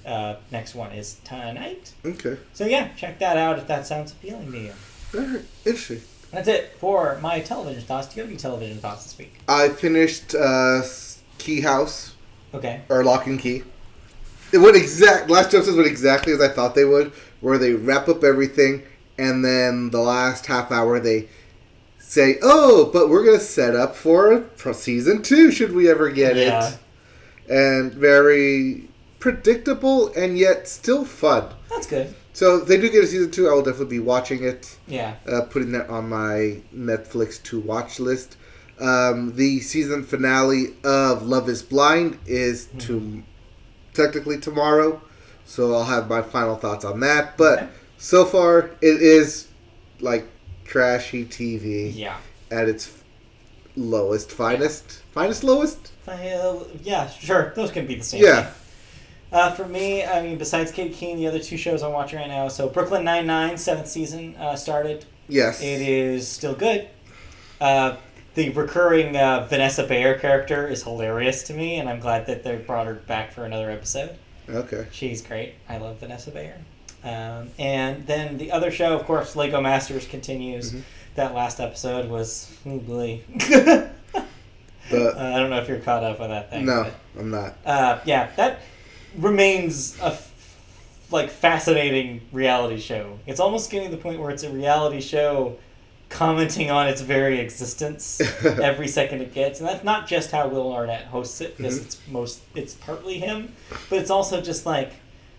next one is tonight. Okay. So, yeah, check that out if that sounds appealing to you. All right. Interesting. That's it for my television thoughts. Do you have any television thoughts this week? I finished Key House. Okay. Or Lock and Key. It went last 2 episodes went exactly as I thought they would, where they wrap up everything, and then the last half hour they say, oh, but we're going to set up for season 2, should we ever get it. And very predictable, and yet still fun. That's good. So if they do get a season 2, I will definitely be watching it. Yeah. Putting that on my Netflix to watch list. The season finale of Love is Blind is technically tomorrow. So I'll have my final thoughts on that. But so far, it is like trashy TV. Yeah. At its lowest, finest. Finest, lowest? Yeah, sure. Those can be the same. Yeah. For me, I mean, besides Cade Keane, the other 2 shows I'm watching right now. So Brooklyn Nine-Nine, 7th season started. Yes. It is still good. The recurring Vanessa Bayer character is hilarious to me, and I'm glad that they brought her back for another episode. Okay. She's great. I love Vanessa Bayer. And then the other show, of course, Lego Masters continues. Mm-hmm. That last episode was, oh boy. I don't know if you're caught up on that thing. No, but, I'm not. Yeah, that remains a fascinating reality show. It's almost getting to the point where it's a reality show commenting on its very existence every second it gets, and that's not just how Will Arnett hosts it, because it's partly him, but it's also just like,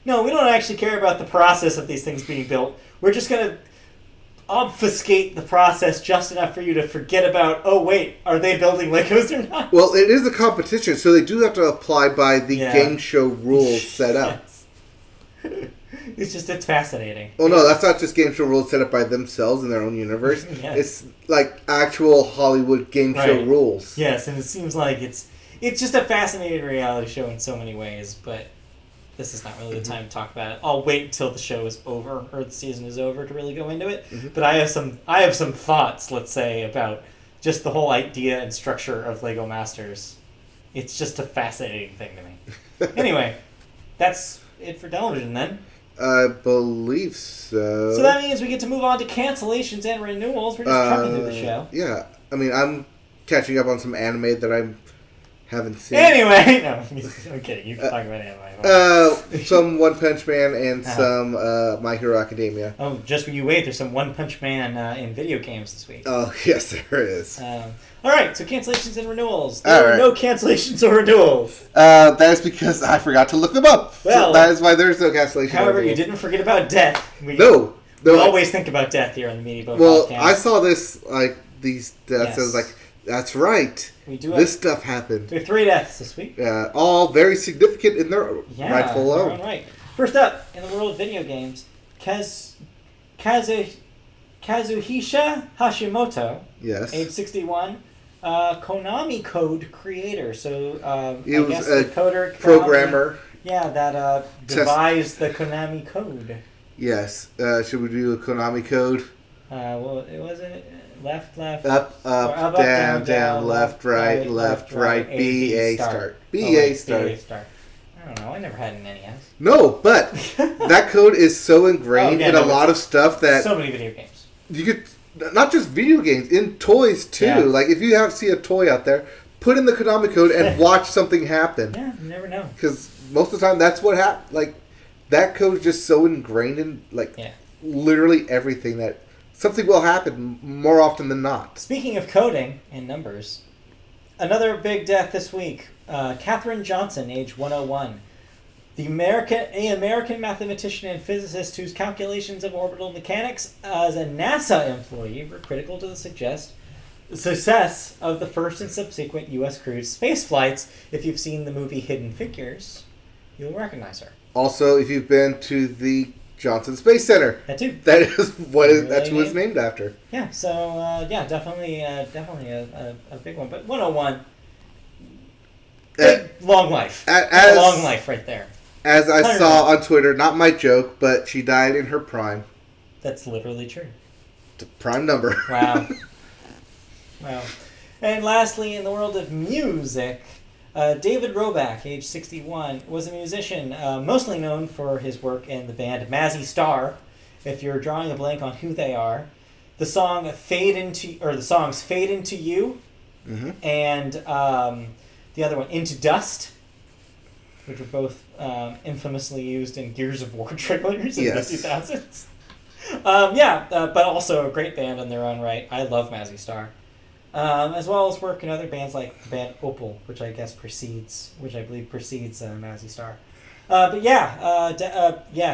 no, we don't actually care about the process of these things being built. We're just gonna obfuscate the process just enough for you to forget about, oh wait, are they building Legos or not? Well, it is a competition, so they do have to apply by the game show rules set up. It's fascinating. Well, no, that's not just game show rules set up by themselves in their own universe. Yes. It's like actual Hollywood game show rules. Yes, and it seems like it's just a fascinating reality show in so many ways, but this is not really the time to talk about it. I'll wait until the show is over or the season is over to really go into it. But I have some thoughts, let's say, about just the whole idea and structure of Lego Masters. It's just a fascinating thing to me. Anyway, that's it for television then. I believe so. So that means we get to move on to cancellations and renewals. We're just trucking through the show. Yeah. I mean, I'm catching up on some anime that I haven't seen. Anyway, no, I'm kidding. You can talk about anime. Some One Punch Man and some My Hero Academia. Oh, just when you wait, there's some One Punch Man in video games this week. Oh, yes, there is. All right, so cancellations and renewals. There are no cancellations or renewals. That is because I forgot to look them up. Well, so that is why there's no cancellation. However, you didn't forget about death. We always think about death here on the Media Boat Podcast. I saw this, these deaths. I was like, that's right. This stuff happened. We have 3 deaths this week. All very significant in their rightful own. Right. First up, in the world of video games, Kazuhisha Hashimoto, Yes. age 61, Konami code creator. So He I was guess a the coder, programmer. yeah, that devised the Konami code. Yes. Should we do a Konami code? Well, it wasn't left, Up, down, left, right, B, A, start. B, A, start. I don't know. I never had an NES. No, but that code is so ingrained in a lot of stuff that so many video games. you could, not just video games, in toys too. Yeah. Like if you see a toy out there, put in the Konami code and watch something happen. Yeah, you never know. Because most of the time that's what happens. Like that code is just so ingrained in literally everything that something will happen more often than not. Speaking of coding and numbers, another big death this week. Katherine Johnson, age 101. An American mathematician and physicist whose calculations of orbital mechanics as a NASA employee were critical to the success of the first and subsequent U.S. crewed space flights. If you've seen the movie Hidden Figures, you'll recognize her. Also, if you've been to the Johnson Space Center, that too. That is that's who it's named after. Yeah. So definitely a big one. But 101, big long life. A long life right there. As I saw on Twitter, not my joke, but she died in her prime. That's literally true. It's a prime number. Wow. Wow. And lastly, in the world of music, David Roback, age 61, was a musician mostly known for his work in the band Mazzy Star. If you're drawing a blank on who they are, the songs "Fade Into You," mm-hmm. and the other one "Into Dust," which were both infamously used in Gears of War trailers in the 2000s. But also a great band in their own right. I love Mazzy Star. As well as work in other bands like the band Opal, which I believe precedes Mazzy Star.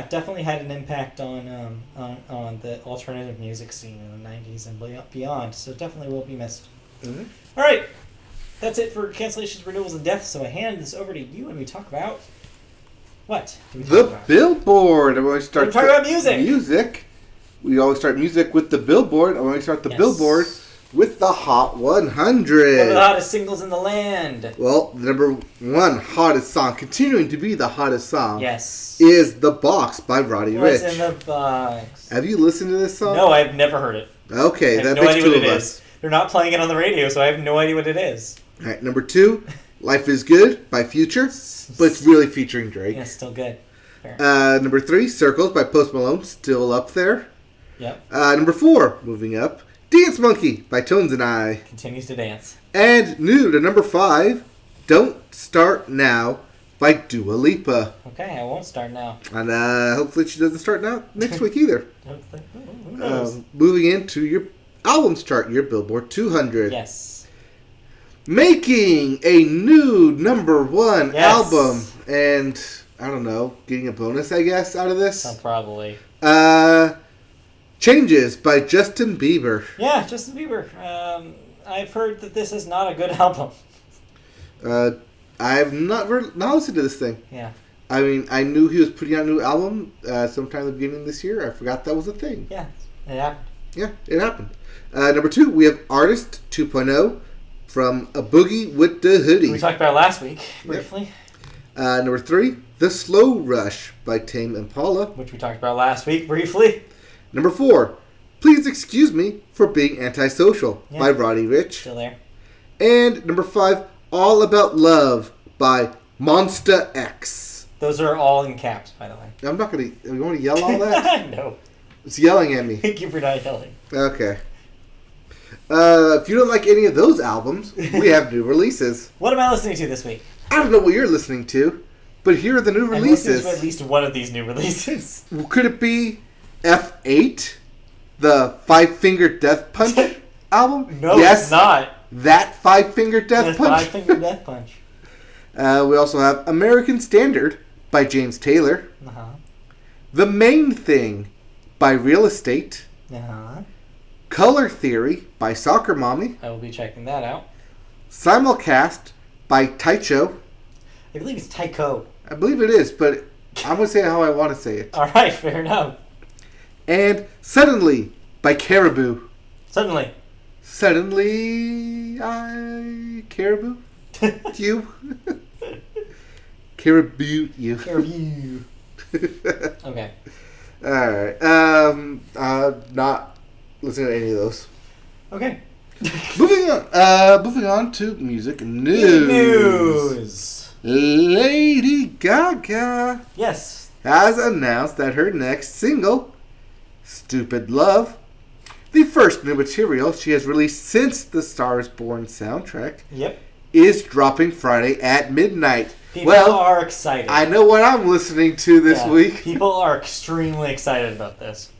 Definitely had an impact on the alternative music scene in the 90s and beyond. So definitely will be missed. Mm-hmm. All right, that's it for cancellations, renewals, and deaths. So I hand this over to you, and we talk about what? Billboard. And when we start talking about music. Music. We always start music with the Billboard. And when we start the Billboard with the Hot 100. One of the hottest singles in the land. Well, the number one hottest song, continuing to be the hottest song, is The Box by Roddy What's Ricch. in the box? Have you listened to this song? No, I've never heard it. Okay, that makes two of us. They're not playing it on the radio, so I have no idea what it is. All right, number 2, Life is Good by Future, but it's really featuring Drake. Yeah, still good. Number 3, Circles by Post Malone, still up there. Yep. Number 4, moving up, Dance Monkey by Tones and I. Continues to dance. And new to number 5, Don't Start Now by Dua Lipa. Okay, I won't start now. And hopefully she doesn't start now next week either. Who knows? Moving into your albums chart, your Billboard 200. Yes. Making a new number 1 album. And, I don't know, getting a bonus, I guess, out of this? Probably. Changes by Justin Bieber. Yeah, Justin Bieber. I've heard that this is not a good album. I've not listened to this thing. Yeah. I mean, I knew he was putting out a new album sometime at the beginning of this year. I forgot that was a thing. Yeah, it happened. Yeah, it happened. Number 2, we have Artist 2.0 from A Boogie with the Hoodie. We talked about it last week, briefly. Yep. Number 3, The Slow Rush by Tame Impala. Which we talked about last week, briefly. Number 4, Please Excuse Me for Being Antisocial by Roddy Ricch. Still there. And number 5, All About Love by Monsta X. Those are all in caps, by the way. I'm not going to... You want to yell all that? No. It's yelling at me. Thank you for not yelling. Okay. If you don't like any of those albums, we have new releases. What am I listening to this week? I don't know what you're listening to, but here are the new releases. I'm listening to at least one of these new releases. Could it be F8, the Five Finger Death Punch album? No, it's not. That Five Finger Death Punch? Five Finger Death Punch. We also have American Standard by James Taylor. Uh-huh. The Main Thing by Real Estate. Uh-huh. Color Theory by Soccer Mommy. I will be checking that out. Simulcast by Taicho. I believe it's Tycho. I believe it is, but I'm going to say it how I want to say it. All right, fair enough. And Suddenly by Caribou. Suddenly, Caribou? You? Caribou you. Caribou. Okay. Alright. Not listening to any of those. Okay. Moving on to music news. Lady Gaga. Yes. Has announced that her next single, Stupid Love, the first new material she has released since the Star is Born soundtrack, Yep. is dropping Friday at midnight. People are excited. I know what I'm listening to this week. People are extremely excited about this.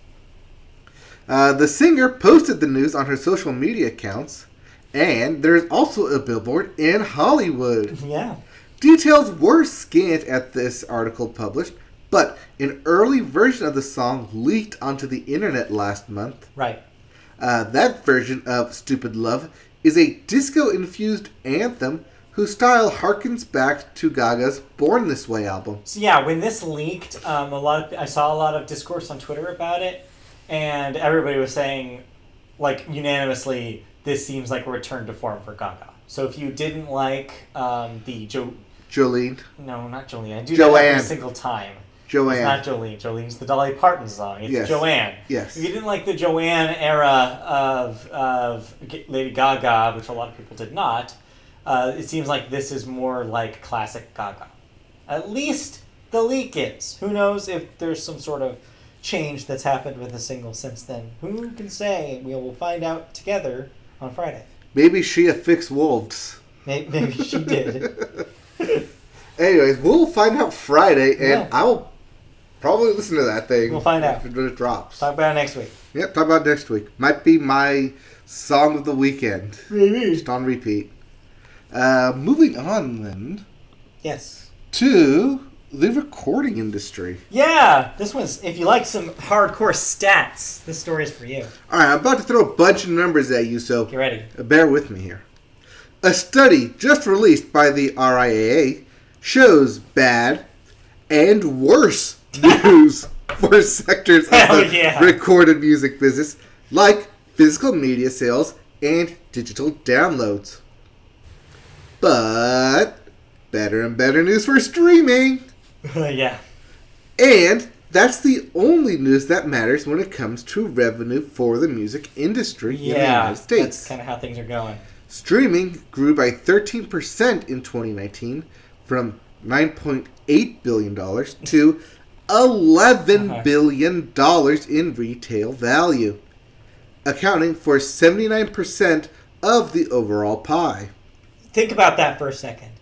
The singer posted the news on her social media accounts, and there's also a billboard in Hollywood. Yeah. Details were scant at this article published, but an early version of the song leaked onto the internet last month. Right. That version of Stupid Love is a disco-infused anthem whose style harkens back to Gaga's Born This Way album. So yeah, when this leaked, I saw a lot of discourse on Twitter about it, and everybody was saying, like, unanimously, this seems like a return to form for Gaga. So if you didn't like Jolene. No, not Jolene. I do Joanne. that every single time. Joanne. It's not Jolene. Jolene's the Dolly Parton song. It's Yes. Joanne. Yes. If you didn't like the Joanne era of Lady Gaga, which a lot of people did not, it seems like this is more like classic Gaga. At least the leak is. Who knows if there's some sort of change that's happened with the single since then. Who can say? We will find out together on Friday. Maybe she affixed wolves. Maybe she did. Anyways, we'll find out Friday, and Yeah. I will probably listen to that thing. We'll find out. When it drops. Talk about it next week. Yep, talk about it next week. Might be my song of the weekend. Maybe. Just on repeat. Moving on then Yes. to the recording industry. Yeah, this one's, if you like some hardcore stats, this story is for you. Alright, I'm about to throw a bunch of numbers at you, so Get ready. bear with me here. A study just released by the RIAA shows bad and worse news for sectors of Hell the yeah. recorded music business, like physical media sales and digital downloads. But better and better news for streaming. Yeah. And that's the only news that matters when it comes to revenue for the music industry in the United States. That's kind of how things are going. Streaming grew by 13% in 2019 from $9.8 billion to $11 billion in retail value, accounting for 79% of the overall pie. Think about that for a second.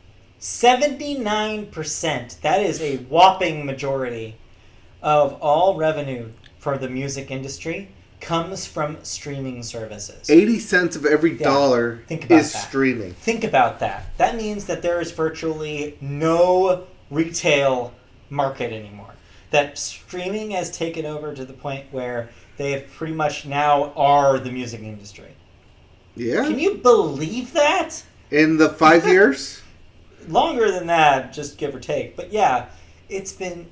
79%. That is a whopping majority of all revenue for the music industry comes from streaming services. 80 cents of every dollar Think about is that. streaming. Think about that. That means that there is virtually no retail market anymore. That streaming has taken over to the point where they have pretty much now are the music industry. Yeah. Can you believe that? In the 5 years? Longer than that, just give or take. But yeah, it's been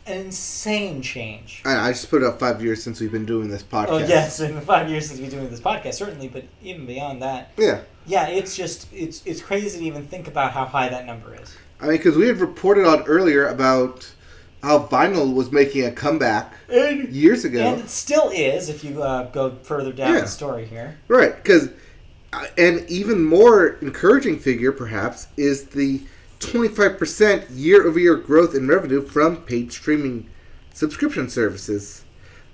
an insane change. I just put up 5 years since we've been doing this podcast. Oh yes, in the 5 years since we've been doing this podcast, certainly, but even beyond that. Yeah. Yeah, it's just, it's crazy to even think about how high that number is. I mean, because we had reported on earlier about how vinyl was making a comeback years ago. And it still is, if you go further down the story here. Right, because an even more encouraging figure, perhaps, is the 25% year-over-year growth in revenue from paid streaming subscription services.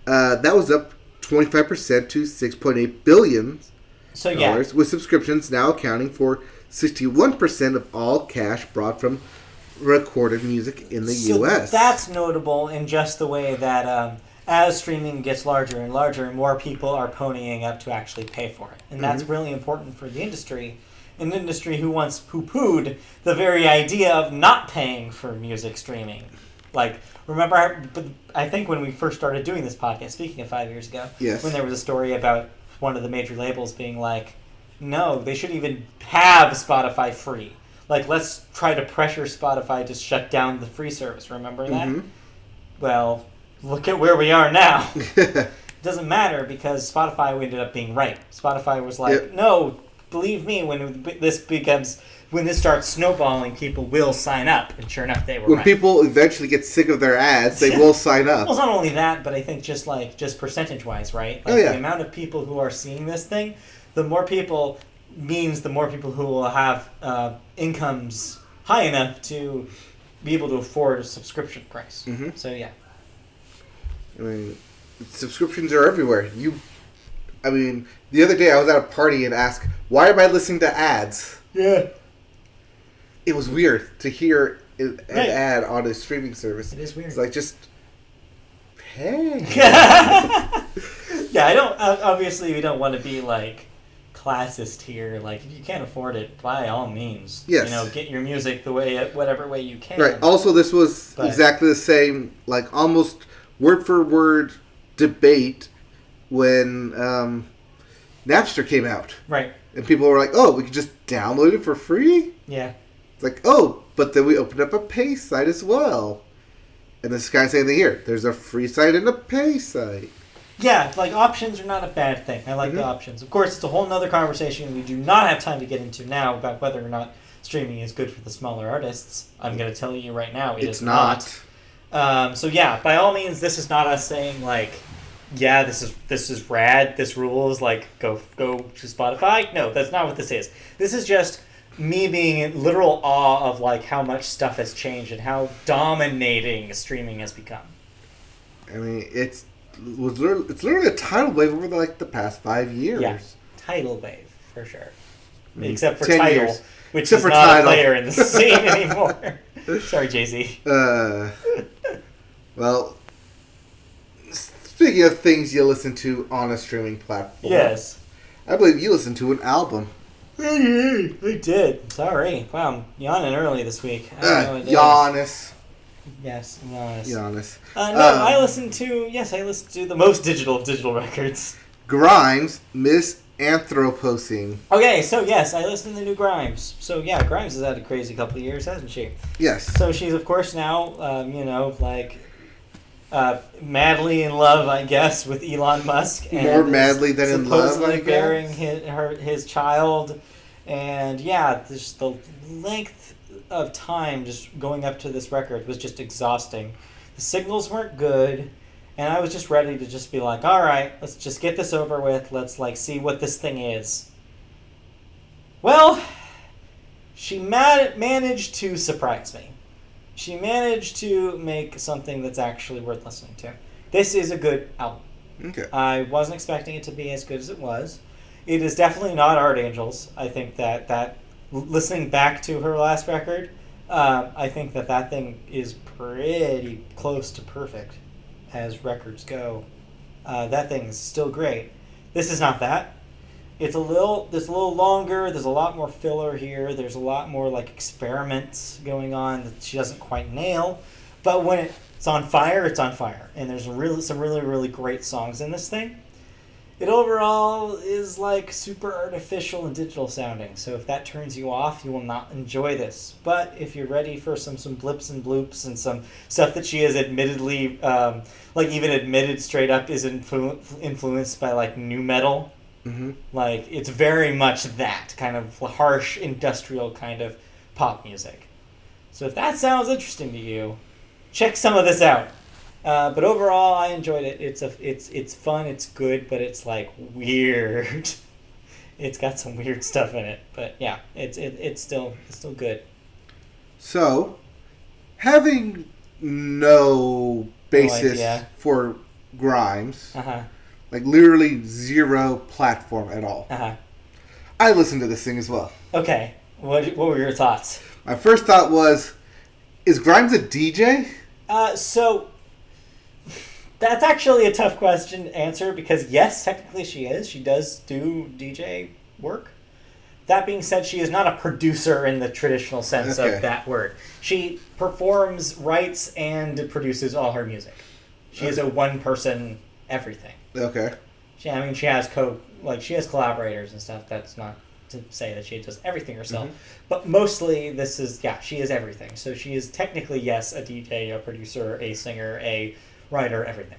That was up 25% to $6.8 billion, So yeah, with subscriptions now accounting for 61% of all cash brought from recorded music in the U.S. That's notable in just the way that as streaming gets larger and larger, more people are ponying up to actually pay for it. And that's really important for the industry. An industry who once poo-pooed the very idea of not paying for music streaming. Like, remember, I think when we first started doing this podcast, speaking of 5 years ago, when there was a story about one of the major labels being like, no, they shouldn't even have Spotify free. like, let's try to pressure Spotify to shut down the free service. Remember that? Mm-hmm. Well, look at where we are now. It doesn't matter because Spotify ended up being right. Spotify was like, no, believe me, when this starts snowballing, people will sign up. And sure enough, they were when right. people eventually get sick of their ads, they will sign up. Well, it's not only that, but I think just percentage-wise, right? Like, the amount of people who are seeing this thing, the more people means the more people who will have incomes high enough to be able to afford a subscription price. Mm-hmm. So, yeah. I mean, subscriptions are everywhere. The other day I was at a party and asked, why am I listening to ads? Yeah. It was weird to hear an ad on a streaming service. It is weird. It's like, just pay. Yeah, I don't. Obviously, we don't want to be like classist here. Like, if you can't afford it, by all means, yes. Get your music whatever way you can. Right. Also, this was exactly the same, like almost word for word debate when Napster came out. Right. And people were like, "Oh, we could just download it for free." Yeah. It's like, oh, but then we opened up a pay site as well. And this guy's saying here, there's a free site and a pay site. Yeah, like, options are not a bad thing. I like the options. Of course, it's a whole nother conversation we do not have time to get into now about whether or not streaming is good for the smaller artists. I'm going to tell you right now, it's not. So, yeah, by all means, this is not us saying, like, yeah, this is rad, this rules, like, go to Spotify. No, that's not what this is. This is just me being in literal awe of, like, how much stuff has changed and how dominating streaming has become. I mean, it's literally a tidal wave over the past 5 years. Yeah, tidal wave for sure. Except for Tidal, years. which Except is for not Tidal. a player in the scene anymore. Sorry, Jay-Z. Well, speaking of things you listen to on a streaming platform, Yes, I believe you listened to an album. I did. Sorry. Wow, I'm yawning early this week. I don't know what it is. Giannis. Yes, Giannis. Giannis. I listened to the most digital of digital records. Grimes, Miss Anthropocene. Okay, so yes, I listened to the new Grimes. So yeah, Grimes has had a crazy couple of years, hasn't she? Yes. So she's, of course, now, madly in love, I guess, with Elon Musk. And more madly than in love, I supposedly guess. bearing his child. And yeah, just the length of time just going up to this record was just exhausting. The signals weren't good. And I was just ready to just be like, all right, let's just get this over with. Let's, see what this thing is. Well, she managed to surprise me. She managed to make something that's actually worth listening to. This is a good album. Okay. I wasn't expecting it to be as good as it was. It is definitely not Art Angels. I think that listening back to her last record, I think that thing is pretty close to perfect as records go. That thing is still great. This is not that. It's a little longer. There's a lot more filler here. There's a lot more experiments going on that she doesn't quite nail. But when it's on fire, it's on fire. And there's some really, really great songs in this thing. It overall is super artificial and digital sounding. So if that turns you off, you will not enjoy this. But if you're ready for some blips and bloops and some stuff that she has admittedly, even admitted straight up is influenced by nu metal. Mm-hmm. It's very much that kind of harsh industrial kind of pop music. So if that sounds interesting to you, check some of this out. But overall, I enjoyed it. It's fun. It's good, but it's weird. It's got some weird stuff in it, but yeah, it's still good. So, having no basis for Grimes, literally zero platform at all, I listened to this thing as well. Okay, what were your thoughts? My first thought was, is Grimes a DJ? So that's actually a tough question to answer because yes, technically she is. She does do DJ work. That being said, she is not a producer in the traditional sense of that word. She performs, writes, and produces all her music. She is a one-person everything. Okay. She has she has collaborators and stuff. That's not to say that she does everything herself. But mostly this is, she is everything. So she is technically, yes, a DJ, a producer, a singer, a writer, everything.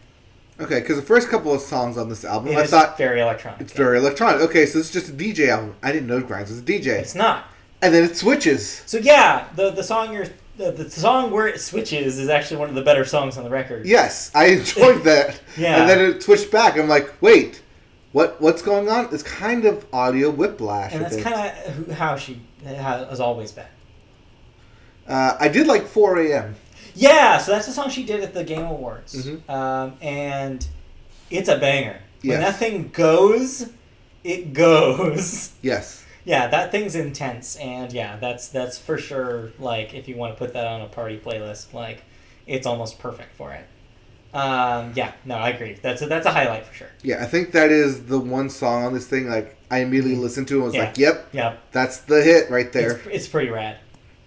Okay, because the first couple of songs on this album, I It's thought... very electronic. It's very electronic. Okay, so it's just a DJ album. I didn't know Grimes was a DJ. It's not. And then it switches. So the song the song where it switches is actually one of the better songs on the record. Yes, I enjoyed that. Yeah. And then it switched back. I'm like, wait, what's going on? It's kind of audio whiplash. And that's kind of how she has always been. I did like 4 a.m. Yeah, so that's the song she did at the Game Awards. And it's a banger. When that thing goes, it goes. Yes. Yeah, that thing's intense, and that's for sure, like, if you want to put that on a party playlist, like, it's almost perfect for it. I agree. That's a highlight for sure. Yeah, I think that is the one song on this thing, like, I immediately listened to and was like, yep, that's the hit right there. It's pretty rad.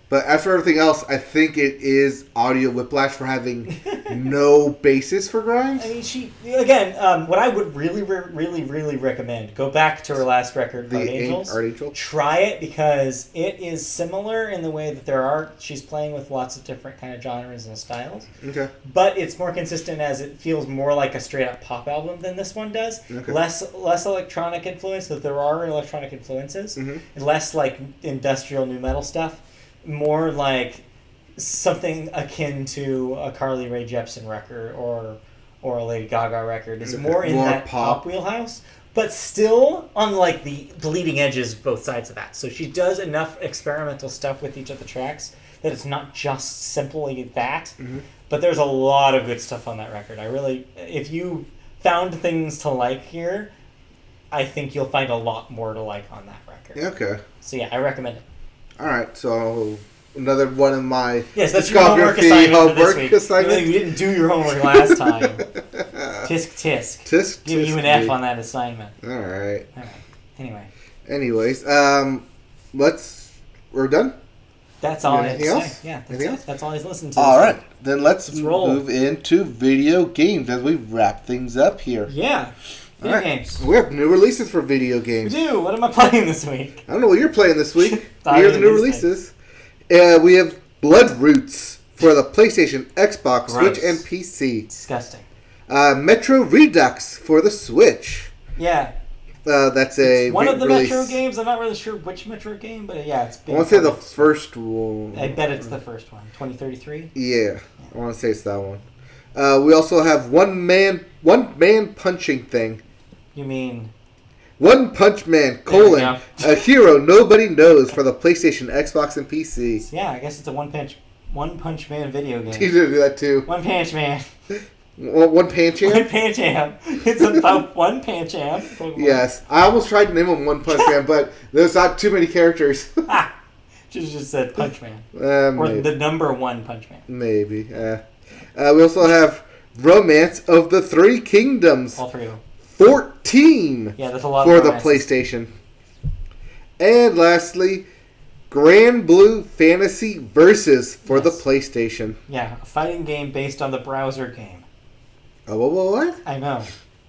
But as for everything else, I think it is audio whiplash for having no basis for Grimes. I mean, what I would really, really, really recommend, go back to her last record, Art Angel. Try it because it is similar in the way that she's playing with lots of different kind of genres and styles. Okay. But it's more consistent as it feels more like a straight up pop album than this one does. Okay. Less electronic influence, but there are electronic influences. And less like industrial nu metal stuff. More like something akin to a Carly Rae Jepsen record or a Lady Gaga record. It's more in that pop wheelhouse, but still on like the leading edges of both sides of that. So she does enough experimental stuff with each of the tracks that it's not just simply that, but there's a lot of good stuff on that record. If you found things to like here, I think you'll find a lot more to like on that record. Okay. So I recommend it. All right, so another one of my that's your homework assignment. You didn't do your homework last time. Tisk. Give you an F on that assignment. All right. Anyways, we're done? That's all. Anything else? Yeah, that's all he's listened to. All right, then let's move into video games as we wrap things up here. Yeah. Video games. We have new releases for video games. We do. What am I playing this week? I don't know what you're playing this week. Here are the new releases. We have Blood Roots for the PlayStation, Xbox, Switch, and PC. Disgusting. Metro Redux for the Switch. Yeah. That's one of the release. Metro games. I'm not really sure which Metro game, but it's big. I want to say the first one. I bet it's the first one. 2033? Yeah. I want to say it's that one. We also have one man punching thing. You mean One Punch Man, a hero nobody knows for the PlayStation, Xbox, and PC. Yeah, I guess it's a One Punch Man video game. You did do that too. One Punch Man. One Pancham? One Pancham. It's about one Pancham. Yes. I almost tried to name him One Punch Man, but there's not too many characters. Just said Punch Man. Or maybe. the number one Punch Man. Maybe. We also have Romance of the Three Kingdoms. All three of them. 14 that's a lot for the PlayStation. And lastly, Grand Blue Fantasy Versus for the PlayStation. Yeah, a fighting game based on the browser game. Oh, what? I know.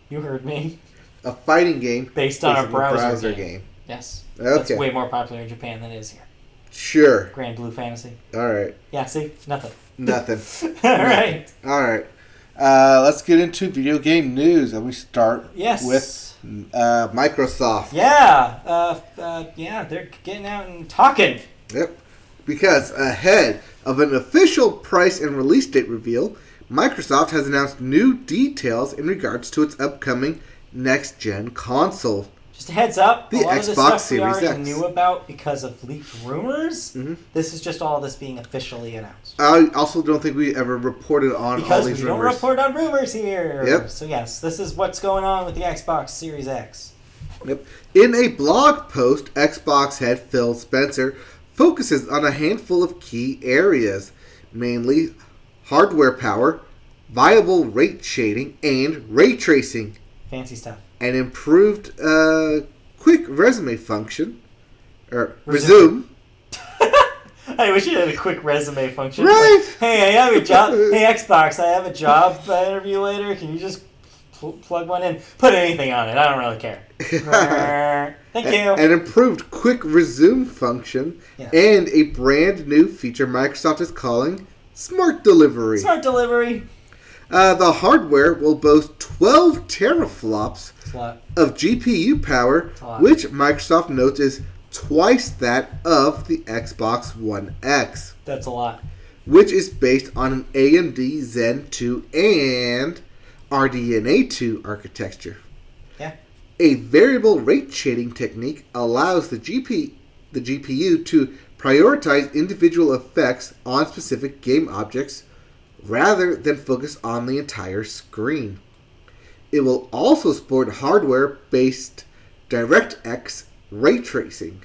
You heard me. A fighting game based on a browser game. Yes. Okay. That's way more popular in Japan than it is here. Sure. Grand Blue Fantasy. All right. Yeah, see? Nothing. All right. Let's get into video game news, and we start with Microsoft. They're getting out and talking. Yep. Because ahead of an official price and release date reveal, Microsoft has announced new details in regards to its upcoming next-gen console. Just a heads up, the a lot Xbox of this stuff Series we already X. knew about because of leaked rumors. This is just all this being officially announced. I also don't think we ever reported on because all these we rumors. don't report on rumors here. Yep. So yes, this is what's going on with the Xbox Series X. Yep. In a blog post, Xbox head Phil Spencer focuses on a handful of key areas, mainly hardware power, viable rate shading, and ray tracing. Fancy stuff. An improved quick resume function. Or resume. I wish you had a quick resume function. Right. Like, hey, I have a job. Hey, Xbox, I have a job interview later. Can you just plug one in, put anything on it. I don't really care. Thank you. An improved quick resume function and a brand new feature Microsoft is calling Smart Delivery. Smart Delivery. The hardware will boast 12 teraflops of GPU power, which Microsoft notes is twice that of the Xbox One X. That's a lot. Which is based on an AMD Zen 2 and RDNA 2 architecture. Yeah. A variable rate shading technique allows the GPU to prioritize individual effects on specific game objects rather than focus on the entire screen. It will also support hardware-based DirectX ray tracing.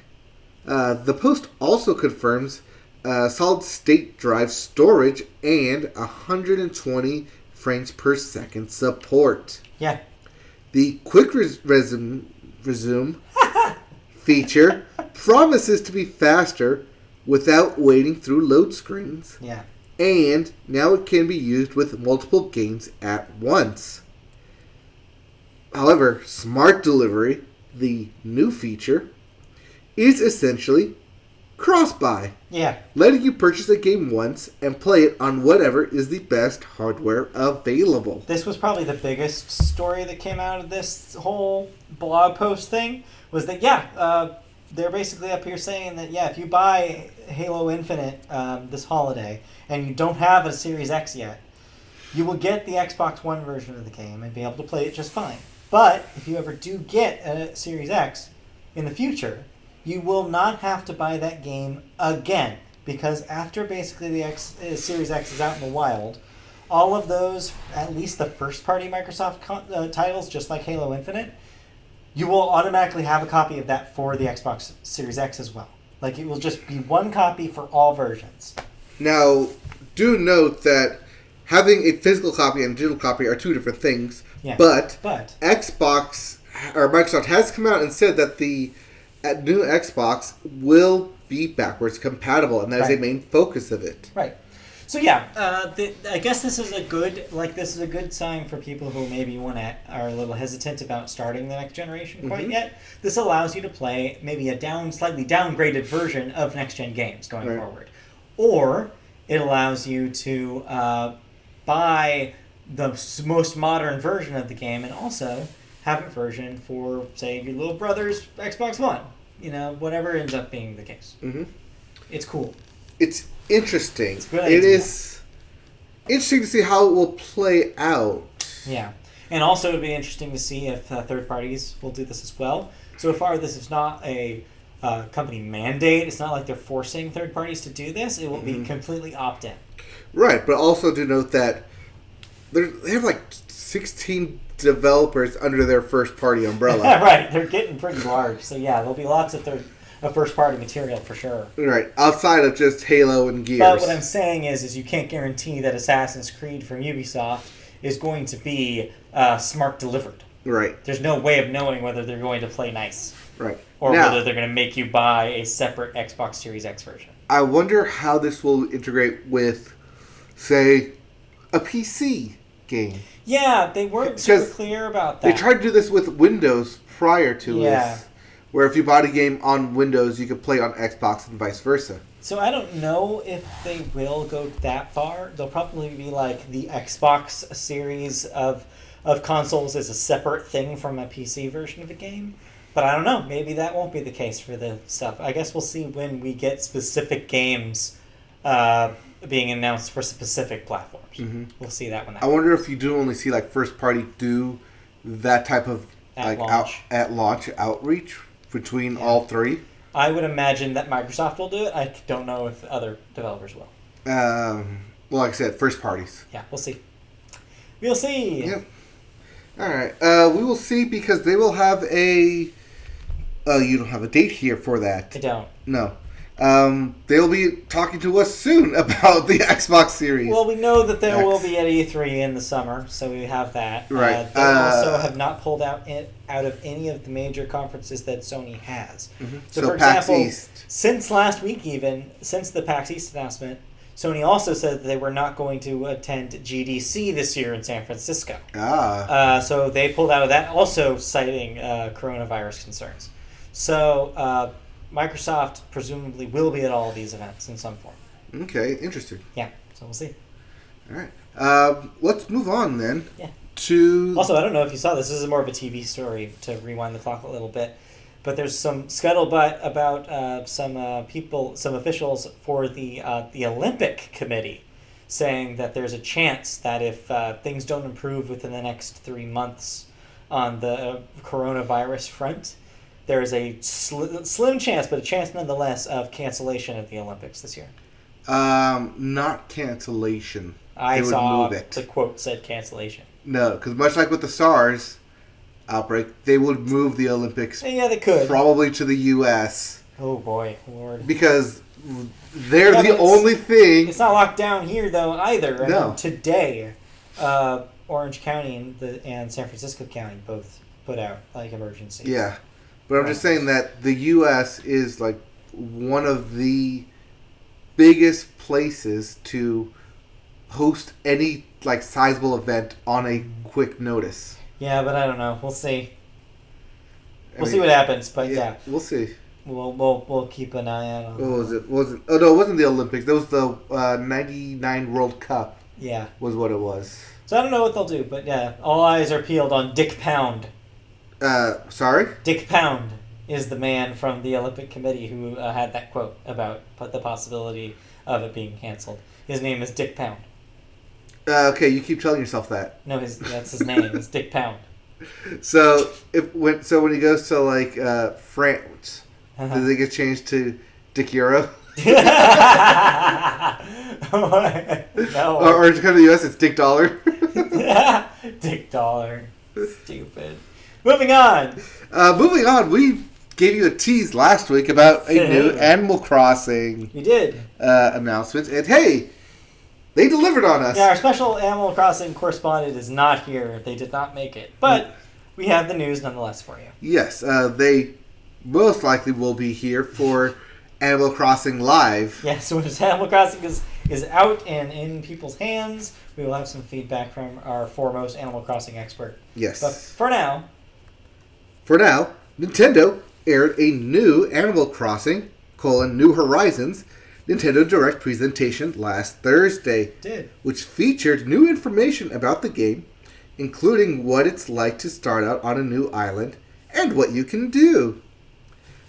The post also confirms solid-state drive storage and 120 frames per second support. Yeah. The quick resume feature promises to be faster without waiting through load screens. Yeah. And now it can be used with multiple games at once. However, Smart Delivery, the new feature, is essentially cross-buy. Yeah. Letting you purchase a game once and play it on whatever is the best hardware available. This was probably the biggest story that came out of this whole blog post thing, was that, they're basically up here saying that, if you buy Halo Infinite this holiday and you don't have a Series X yet, you will get the Xbox One version of the game and be able to play it just fine. But if you ever do get a Series X in the future, you will not have to buy that game again. Because after basically the Series X is out in the wild, all of those, at least the first-party Microsoft titles, just like Halo Infinite, you will automatically have a copy of that for the Xbox Series X as well. Like, it will just be one copy for all versions. Now, do note that having a physical copy and a digital copy are two different things. Yeah, but Xbox, or Microsoft has come out and said that the new Xbox will be backwards compatible, and that is a main focus of it. Right. So I guess this is a good sign for people who maybe are a little hesitant about starting the next generation quite yet. This allows you to play maybe a slightly downgraded version of next gen games going forward, or it allows you to buy the most modern version of the game and also have a version for, say, your little brother's Xbox One. Whatever ends up being the case. Mm-hmm. It's cool. It's interesting. It is interesting to see how it will play out. Yeah. And also it would be interesting to see if third parties will do this as well. So far, this is not a company mandate. It's not like they're forcing third parties to do this. It will be completely opt-in. Right, but also to note that they have like 16 developers under their first-party umbrella. Right, they're getting pretty large. So there'll be lots of first-party material for sure. Right, outside of just Halo and Gears. But what I'm saying is you can't guarantee that Assassin's Creed from Ubisoft is going to be smart delivered. Right. There's no way of knowing whether they're going to play nice. Right. Or whether they're going to make you buy a separate Xbox Series X version. I wonder how this will integrate with, say, a PC game. Yeah, they weren't super clear about that. They tried to do this with Windows prior to this, where if you bought a game on Windows, you could play on Xbox and vice versa. So I don't know if they will go that far. They'll probably be like the Xbox series of consoles is a separate thing from a PC version of a game. But I don't know. Maybe that won't be the case for the stuff. I guess we'll see when we get specific games being announced for specific platforms. Mm-hmm. We'll see that one. I wonder if you do only see like first party do that type of at launch outreach between all three. I would imagine that Microsoft will do it. I don't know if other developers will. Well, like I said, first parties. Yeah, we'll see. We'll see. Yep. All right. We will see because they will have a. You don't have a date here for that. I don't. No. They'll be talking to us soon about the Xbox Series. Well, we know that there will be at E3 in the summer, so we have that. Right. They also have not pulled out of any of the major conferences that Sony has. Mm-hmm. So, for PAX example, East. since last week even, since the PAX East announcement, Sony also said that they were not going to attend GDC this year in San Francisco. So they pulled out of that, also citing coronavirus concerns. So Microsoft presumably will be at all of these events in some form. Okay, interesting. Yeah, so we'll see. All right. Let's move on then. Yeah. Also, I don't know if you saw this. This is more of a TV story to rewind the clock a little bit. But there's some scuttlebutt about some officials for the Olympic Committee saying that there's a chance that if things don't improve within the next 3 months on the coronavirus front, there is a slim chance, but a chance nonetheless, of cancellation of the Olympics this year. Not cancellation. I saw the quote said cancellation. No, because much like with the SARS outbreak, they would move the Olympics. Yeah, they could. Probably to the U.S. Oh boy, Lord. Because they're the only thing. It's not locked down here though either. No. I mean, today, Orange County and San Francisco County both put out emergency. Yeah, but I'm just saying that the U.S. is one of the biggest places to host any sizable event on a quick notice. Yeah, but I don't know. We'll see. We'll see what happens. But yeah, we'll see. We'll keep an eye out on. What was it? Oh no, it wasn't the Olympics. That was the '99 World Cup. Yeah, was what it was. So I don't know what they'll do, but yeah, all eyes are peeled on Dick Pound. Sorry? Dick Pound is the man from the Olympic Committee who had that quote about the possibility of it being canceled. His name is Dick Pound. Okay, you keep telling yourself that. No, that's his name. It's Dick Pound. So when he goes to France, does it get changed to Dick Euro? No. Or to come to the US, it's Dick Dollar. Dick Dollar. Stupid. Moving on. We gave you a tease last week about a new Animal Crossing. We did. Announcement, and hey, they delivered on us. Yeah, our special Animal Crossing correspondent is not here. They did not make it. But we have the news nonetheless for you. Yes, they most likely will be here for Animal Crossing Live. Yes, so as Animal Crossing is out and in people's hands, we will have some feedback from our foremost Animal Crossing expert. Yes. But for now, Nintendo aired a new Animal Crossing, New Horizons, Nintendo Direct presentation last Thursday. Which featured new information about the game, including what it's like to start out on a new island and what you can do.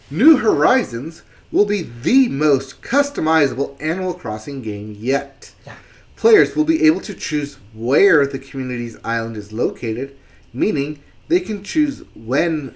New Horizons will be the most customizable Animal Crossing game yet. Yeah. Players will be able to choose where the community's island is located, meaning they can choose when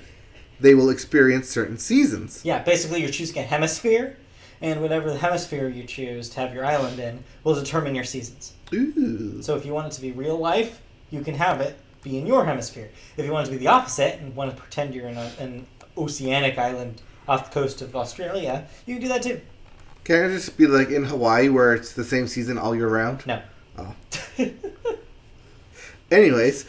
they will experience certain seasons. Yeah, basically you're choosing a hemisphere, and whatever the hemisphere you choose to have your island in will determine your seasons. Ooh. So if you want it to be real life, you can have it be in your hemisphere. If you want it to be the opposite and want to pretend you're in an oceanic island off the coast of Australia, you can do that too. Can it just be like in Hawaii where it's the same season all year round? No. Oh. Anyways,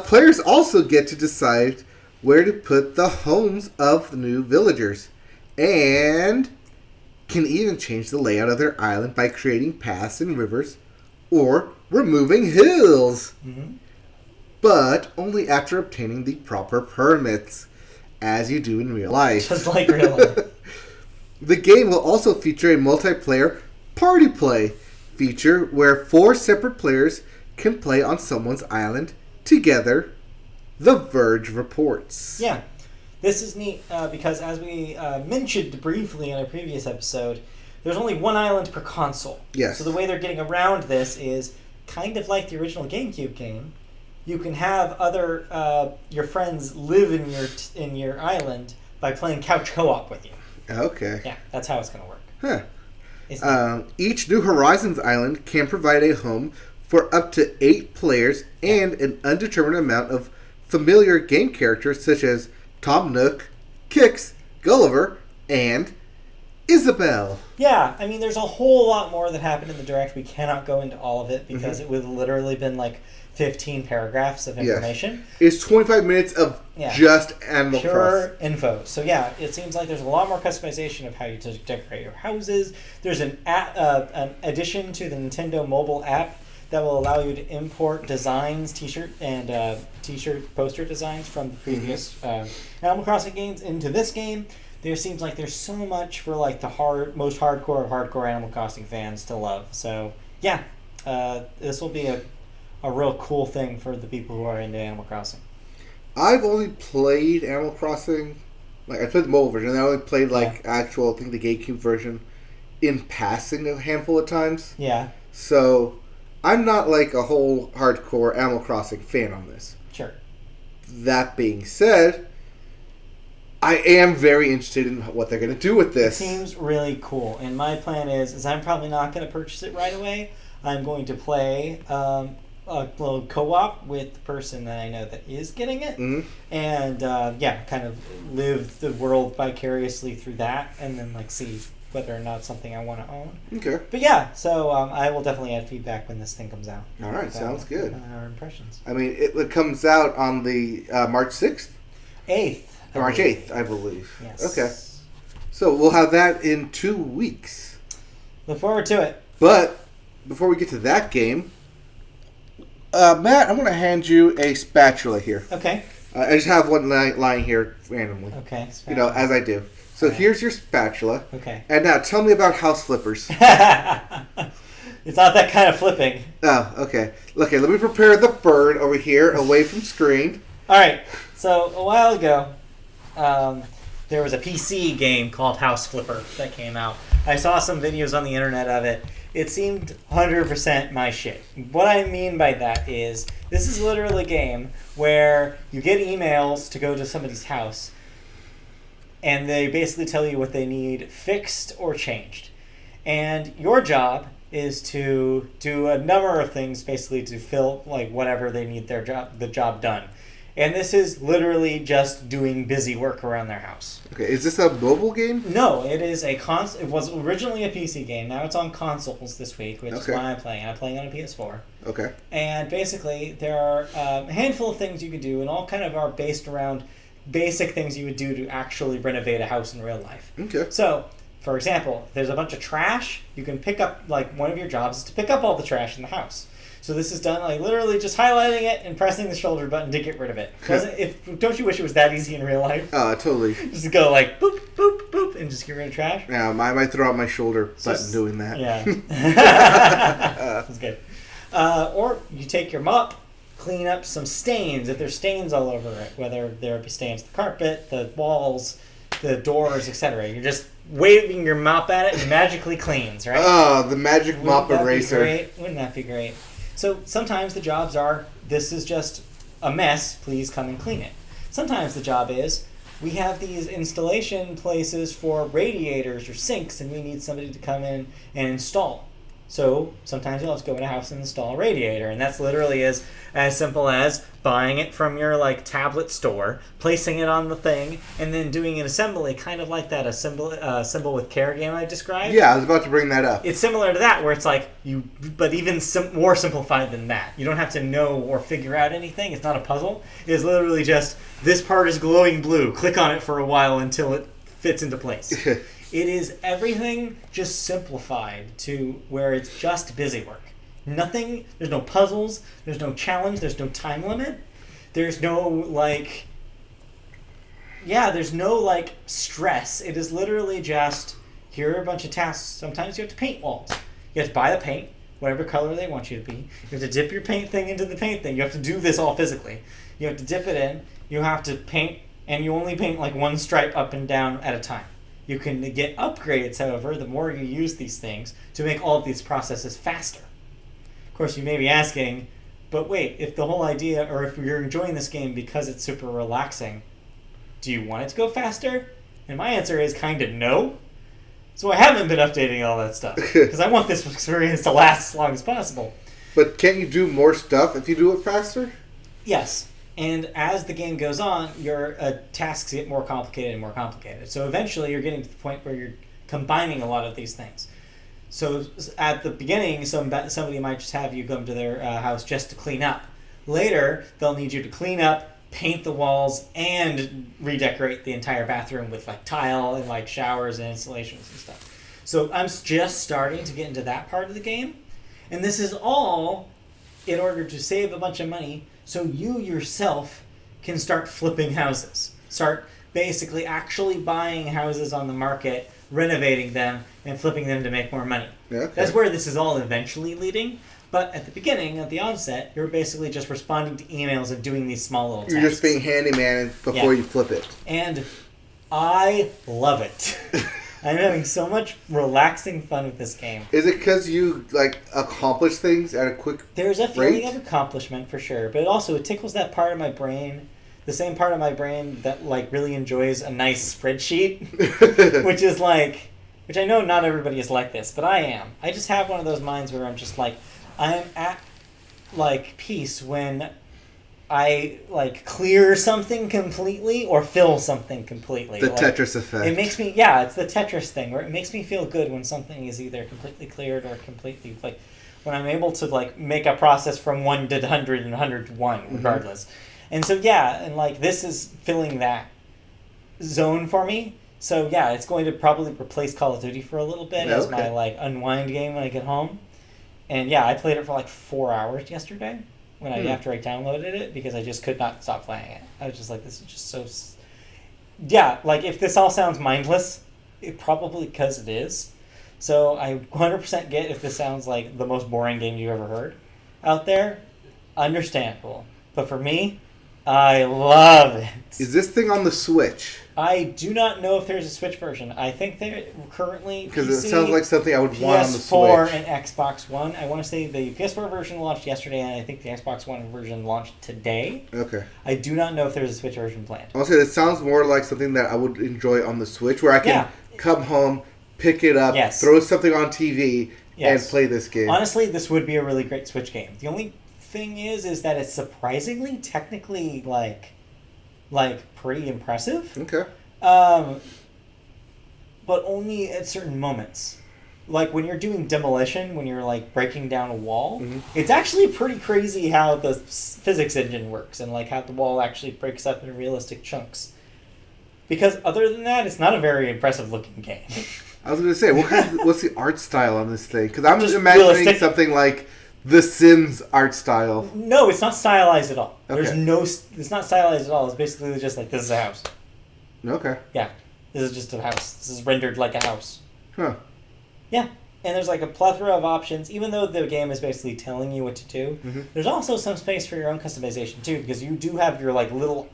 players also get to decide where to put the homes of the new villagers, and can even change the layout of their island by creating paths and rivers or removing hills. Mm-hmm. But only after obtaining the proper permits, as you do in real life. Just like real life. The game will also feature a multiplayer party play feature where 4 separate players can play on someone's island together, The Verge reports. Yeah. This is neat because, as we mentioned briefly in a previous episode, there's only one island per console. Yes. So the way they're getting around this is kind of like the original GameCube game. You can have other your friends live in your island by playing couch co-op with you. Okay. Yeah, that's how it's going to work. Huh. Each New Horizons island can provide a home for up to 8 players and an undetermined amount of familiar game characters such as Tom Nook, Kix, Gulliver, and Isabel. Yeah, I mean, there's a whole lot more that happened in the Direct. We cannot go into all of it because it would have literally been like 15 paragraphs of information. Yes. It's 25 minutes of just Animal Crossing. Pure info. So yeah, it seems like there's a lot more customization of how you decorate your houses. There's an addition to the Nintendo mobile app that will allow you to import designs, t-shirt poster designs from the previous Animal Crossing games into this game. There seems like there's so much for like the most hardcore of hardcore Animal Crossing fans to love. So yeah, this will be a real cool thing for the people who are into Animal Crossing. I've only played Animal Crossing, like I played the mobile version. I only played actual, I think the GameCube version, in passing a handful of times. Yeah. So I'm not like a whole hardcore Animal Crossing fan on this. Sure. That being said, I am very interested in what they're going to do with this. It seems really cool. And my plan is I'm probably not going to purchase it right away. I'm going to play a little co-op with the person that I know that is getting it. Mm-hmm. And, kind of live the world vicariously through that and then, like, see whether or not it's something I want to own. Okay. But, yeah, so I will definitely add feedback when this thing comes out. All right, sounds good. Our impressions. I mean, it comes out on the March 6th? 8th. March 8th, I believe. Yes. Okay. So we'll have that in 2 weeks. Look forward to it. But before we get to that game, Matt, I'm going to hand you a spatula here. Okay. I just have one lying here randomly. Okay. Spatula. As I do. So here's your spatula. Okay. And now tell me about house flippers. It's not that kind of flipping. Oh, okay. Okay, let me prepare the bird over here away from screen. All right. So a while ago, there was a PC game called House Flipper that came out. I saw some videos on the internet of it. It seemed 100% my shit. What I mean by that is, this is literally a game where you get emails to go to somebody's house, and they basically tell you what they need fixed or changed. And your job is to do a number of things, basically to fill like whatever they need the job done. And this is literally just doing busy work around their house. Okay, is this a mobile game? No, it is it was originally a PC game. Now it's on consoles this week, which is why I'm playing. I'm playing on a PS4. Okay. And basically, there are a handful of things you can do, and all kind of are based around basic things you would do to actually renovate a house in real life. Okay. So, for example, if there's a bunch of trash, you can pick up, like, one of your jobs is to pick up all the trash in the house. So this is done, like, literally just highlighting it and pressing the shoulder button to get rid of it. Don't you wish it was that easy in real life? Oh, totally. Just go, like, boop, boop, boop, and just get rid of trash? Yeah, I might throw out my shoulder button doing that. Yeah. That's good. Or you take your mop, clean up some stains, if there's stains all over it, whether there be stains the carpet, the walls, the doors, etc. You're just waving your mop at it and magically cleans, right? Oh, the magic mop eraser. Wouldn't that be great? So sometimes the jobs are, this is just a mess, please come and clean it. Sometimes the job is, we have these installation places for radiators or sinks and we need somebody to come in and install. So sometimes you'll have to go in a house and install a radiator, and that's literally as simple as buying it from your like tablet store, placing it on the thing, and then doing an assembly, kind of like that symbol with care game I described. Yeah, I was about to bring that up. It's similar to that, where it's like but even more simplified than that. You don't have to know or figure out anything. It's not a puzzle. It is literally just this part is glowing blue. Click on it for a while until it fits into place. It is everything just simplified to where it's just busy work. Nothing, there's no puzzles, there's no challenge, there's no time limit, there's no stress. It is literally just, here are a bunch of tasks. Sometimes you have to paint walls. You have to buy the paint, whatever color they want you to be. You have to dip your paint thing into the paint thing. You have to do this all physically. You have to dip it in, you have to paint, and you only paint like one stripe up and down at a time. You can get upgrades, however, the more you use these things to make all of these processes faster. Of course, you may be asking, but wait, if the whole idea, or if you're enjoying this game because it's super relaxing, do you want it to go faster? And my answer is kind of no. So I haven't been updating all that stuff, because I want this experience to last as long as possible. But can't you do more stuff if you do it faster? Yes. And as the game goes on, your tasks get more complicated and more complicated. So eventually you're getting to the point where you're combining a lot of these things. So at the beginning, somebody might just have you come to their house just to clean up. Later, they'll need you to clean up, paint the walls, and redecorate the entire bathroom with like tile and like showers and installations and stuff. So I'm just starting to get into that part of the game. And this is all in order to save a bunch of money so you yourself can start flipping houses. Start basically actually buying houses on the market, renovating them, and flipping them to make more money. Yeah, okay. That's where this is all eventually leading. But at the beginning, at the onset, you're basically just responding to emails and doing these small little tasks. You're just being handyman before you flip it. And I love it. I'm having so much relaxing fun with this game. Is it because you like accomplish things at a quick There's a feeling rate? of accomplishment for sure, but also it tickles that part of my brain, the same part of my brain that like really enjoys a nice spreadsheet, which I know not everybody is like this, but I am. I just have one of those minds where I'm just like, I'm at like peace when I like clear something completely or fill something completely. The like, Tetris effect. It makes me, it's the Tetris thing where it makes me feel good when something is either completely cleared or completely like when I'm able to like make a process from 1 to 100 and 100 to 1 regardless. And so and like this is filling that zone for me. So it's going to probably replace Call of Duty for a little bit as my like unwind game when I get home. And I played it for like 4 hours yesterday after I downloaded it because I just could not stop playing it. I was just like, this is just so... like if this all sounds mindless, it probably because it is. So I 100% get if this sounds like the most boring game you've ever heard out there. Understandable. But for me, I love it. Is this thing on the Switch? I do not know if there's a Switch version. I think they're currently because PC, it sounds like something I would want on the Switch. PS4 and Xbox One. I want to say the PS4 version launched yesterday, and I think the Xbox One version launched today. Okay. I do not know if there's a Switch version planned. I'll say it sounds more like something that I would enjoy on the Switch, where I can come home, pick it up, throw something on TV, and play this game. Honestly, this would be a really great Switch game. The only thing is that it's surprisingly technically like pretty impressive. Okay. But only at certain moments. Like when you're doing demolition, when you're like breaking down a wall, it's actually pretty crazy how the physics engine works and like how the wall actually breaks up in realistic chunks. Because other than that, it's not a very impressive looking game. I was going to say, what's the art style on this thing? Because I'm just imagining realistic. Something like The Sims art style. No, it's not stylized at all. Okay. It's not stylized at all. It's basically just like, this is a house. Okay. Yeah. This is just a house. This is rendered like a house. Huh. Yeah. And there's like a plethora of options. Even though the game is basically telling you what to do, there's also some space for your own customization too, because you do have your like little...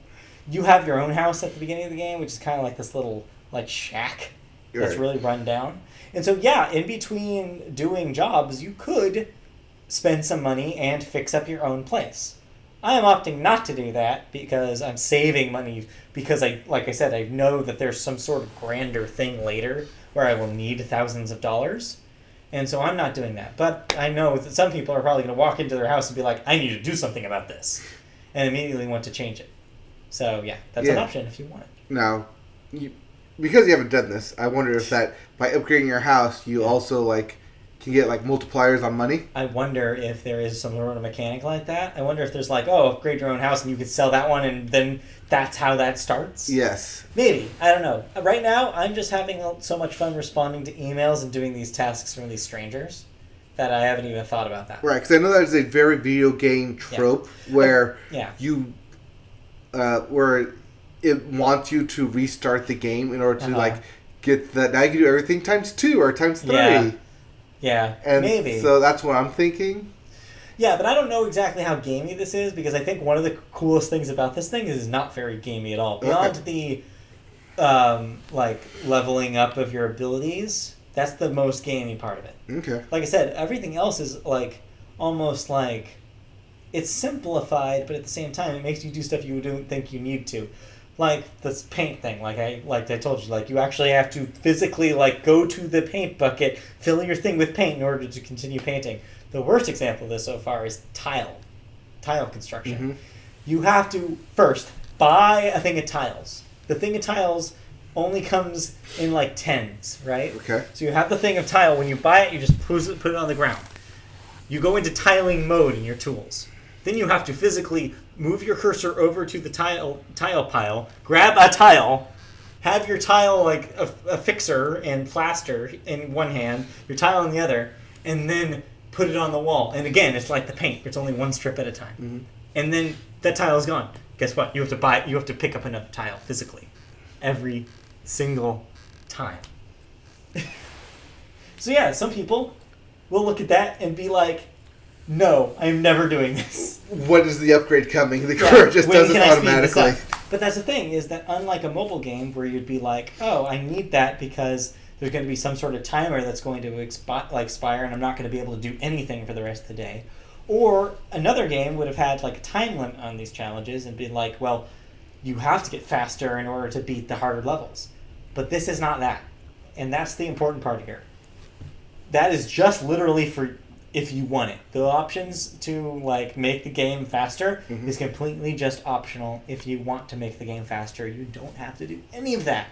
You have your own house at the beginning of the game, which is kind of like this little like shack that's really run down. And so, in between doing jobs, you could spend some money and fix up your own place. I am opting not to do that because I'm saving money because like I said, I know that there's some sort of grander thing later where I will need thousands of dollars. And so I'm not doing that. But I know that some people are probably going to walk into their house and be like, I need to do something about this. And immediately want to change it. So, that's an option if you want it. Now, because you haven't done this, I wonder if that by upgrading your house, you also can get multipliers on money. I wonder if there is some sort of mechanic like that. I wonder if there's upgrade your own house and you could sell that one and then that's how that starts. Yes. Maybe. I don't know. Right now, I'm just having so much fun responding to emails and doing these tasks from these strangers that I haven't even thought about that. Right, because I know that is a very video game trope where you... where it wants you to restart the game in order to get that. Now you can do everything times 2 or times 3. Yeah, and maybe. So that's what I'm thinking. Yeah, but I don't know exactly how gamey this is because I think one of the coolest things about this thing is it's not very gamey at all. Beyond the leveling up of your abilities, that's the most gamey part of it. Okay. Like I said, everything else is almost it's simplified, but at the same time, it makes you do stuff you don't think you need to. Like this paint thing, like I told you, you actually have to physically go to the paint bucket, fill your thing with paint in order to continue painting. The worst example of this so far is tile construction. You have to first buy a thing of tiles. The thing of tiles only comes in like tens, right? Okay. So you have the thing of tile. When you buy it, you just put it on the ground. You go into tiling mode in your tools. Then you have to physically move your cursor over to the tile pile, grab a tile, have your tile like a fixer and plaster in one hand, your tile in the other, and then put it on the wall. And again, it's like the paint. It's only one strip at a time. Mm-hmm. And then that tile is gone. Guess what? You have to pick up another tile physically every single time. So yeah, some people will look at that and be like, no, I'm never doing this. When is the upgrade coming? The car just does it automatically. But that's the thing, is that unlike a mobile game where you'd be like, oh, I need that because there's going to be some sort of timer that's going to expire and I'm not going to be able to do anything for the rest of the day. Or another game would have had like a time limit on these challenges and been like, well, you have to get faster in order to beat the harder levels. But this is not that. And that's the important part here. That is just literally for if you want it. The options to like make the game faster is completely just optional. If you want to make the game faster, you don't have to do any of that.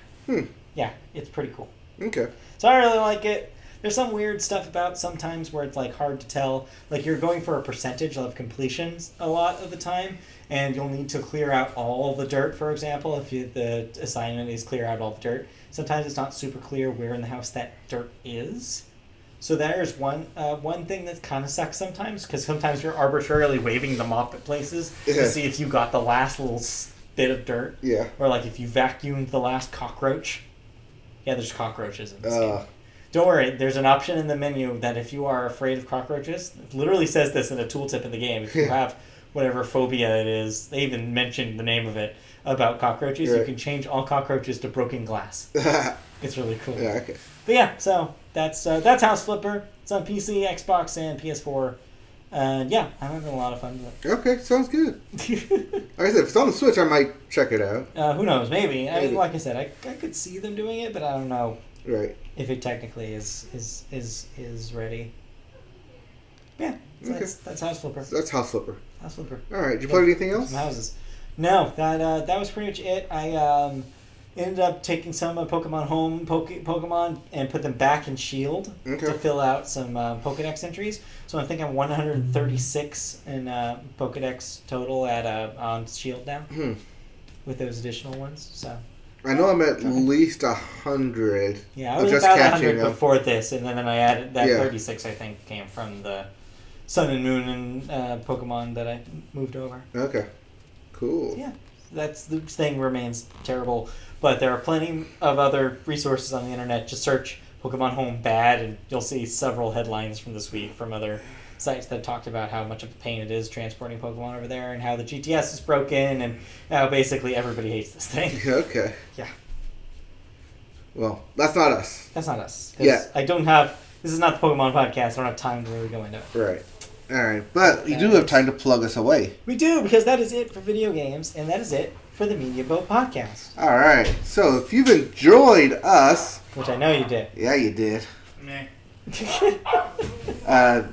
Yeah, it's pretty cool. Okay. So I really like it. There's some weird stuff about sometimes where it's like hard to tell. Like you're going for a percentage of completions a lot of the time, and you'll need to clear out all the dirt, for example, if the assignment is clear out all the dirt. Sometimes it's not super clear where in the house that dirt is. So there's one thing that kind of sucks sometimes, because sometimes you're arbitrarily waving the mop at places to see if you got the last little bit of dirt. Yeah. Or like if you vacuumed the last cockroach. Yeah, there's cockroaches in this game. Don't worry, there's an option in the menu that if you are afraid of cockroaches, it literally says this in a tooltip in the game. If you have whatever phobia it is, they even mentioned the name of it, about cockroaches, you can change all cockroaches to broken glass. It's really cool. Yeah, okay. But yeah, so that's House Flipper. It's on PC, Xbox, and PS4. Yeah, I'm having a lot of fun with it. Okay, sounds good. Like I said, if it's on the Switch, I might check it out. Who knows? Maybe. I mean, like I said, I could see them doing it, but I don't know. Right. If it technically is ready. Yeah, so okay. That's House Flipper. That's House Flipper. House Flipper. All right. Did you play anything else? Some houses. No, that was pretty much it. I ended up taking some Pokemon Home Pokemon and put them back in Shield to fill out some Pokedex entries. So I think I'm 136 in Pokedex total at on Shield now with those additional ones. So. I know I'm at least 100. Yeah, I was about 100 before this, and then I added that 36. I think came from the Sun and Moon and Pokemon that I moved over. Okay, cool. Yeah, that's the thing remains terrible, but there are plenty of other resources on the internet. Just search Pokemon Home bad, and you'll see several headlines from this week from other sites that talked about how much of a pain it is transporting Pokemon over there and how the GTS is broken and how basically everybody hates this thing. Okay. Yeah. Well, that's not us. That's not us. Yeah. This is not the Pokemon podcast. I don't have time to really go into it. Right. All right. But you do have time to plug us away. We do, because that is it for video games, and that is it for the Media Boat podcast. All right. So if you've enjoyed us... Which I know you did. Yeah, you did. Meh.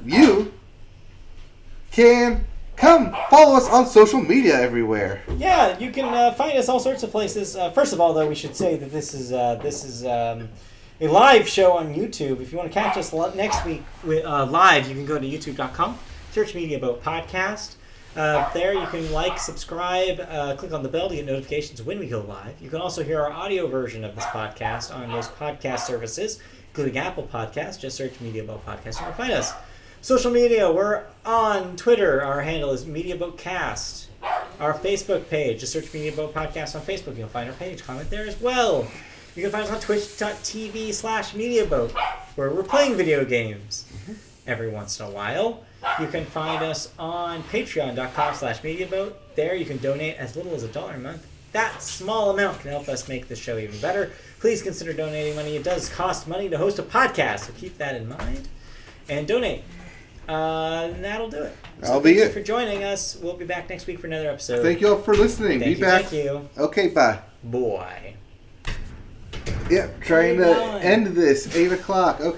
You can come follow us on social media everywhere. Yeah, you can find us all sorts of places. First of all, though, we should say that this is a live show on YouTube. If you want to catch us next week live, you can go to youtube.com, search Media Boat Podcast. There you can like, subscribe, click on the bell to get notifications when we go live. You can also hear our audio version of this podcast on most podcast services, including Apple Podcasts. Just search Media Boat Podcast and you'll find us. Social media, we're on Twitter. Our handle is MediaBoatCast. Our Facebook page, just search Media Boat Podcast on Facebook. You'll find our page. Comment there as well. You can find us on twitch.tv/MediaBoat, where we're playing video games every once in a while. You can find us on patreon.com/MediaBoat. There you can donate as little as $1 a month. That small amount can help us make this show even better. Please consider donating money. It does cost money to host a podcast, so keep that in mind. And donate. And that'll do it. That'll be it. Thank you for joining us. We'll be back next week for another episode. Thank you all for listening. Be back. Thank you. Okay, bye. Boy. Yep, trying to end this. 8 o'clock. Okay.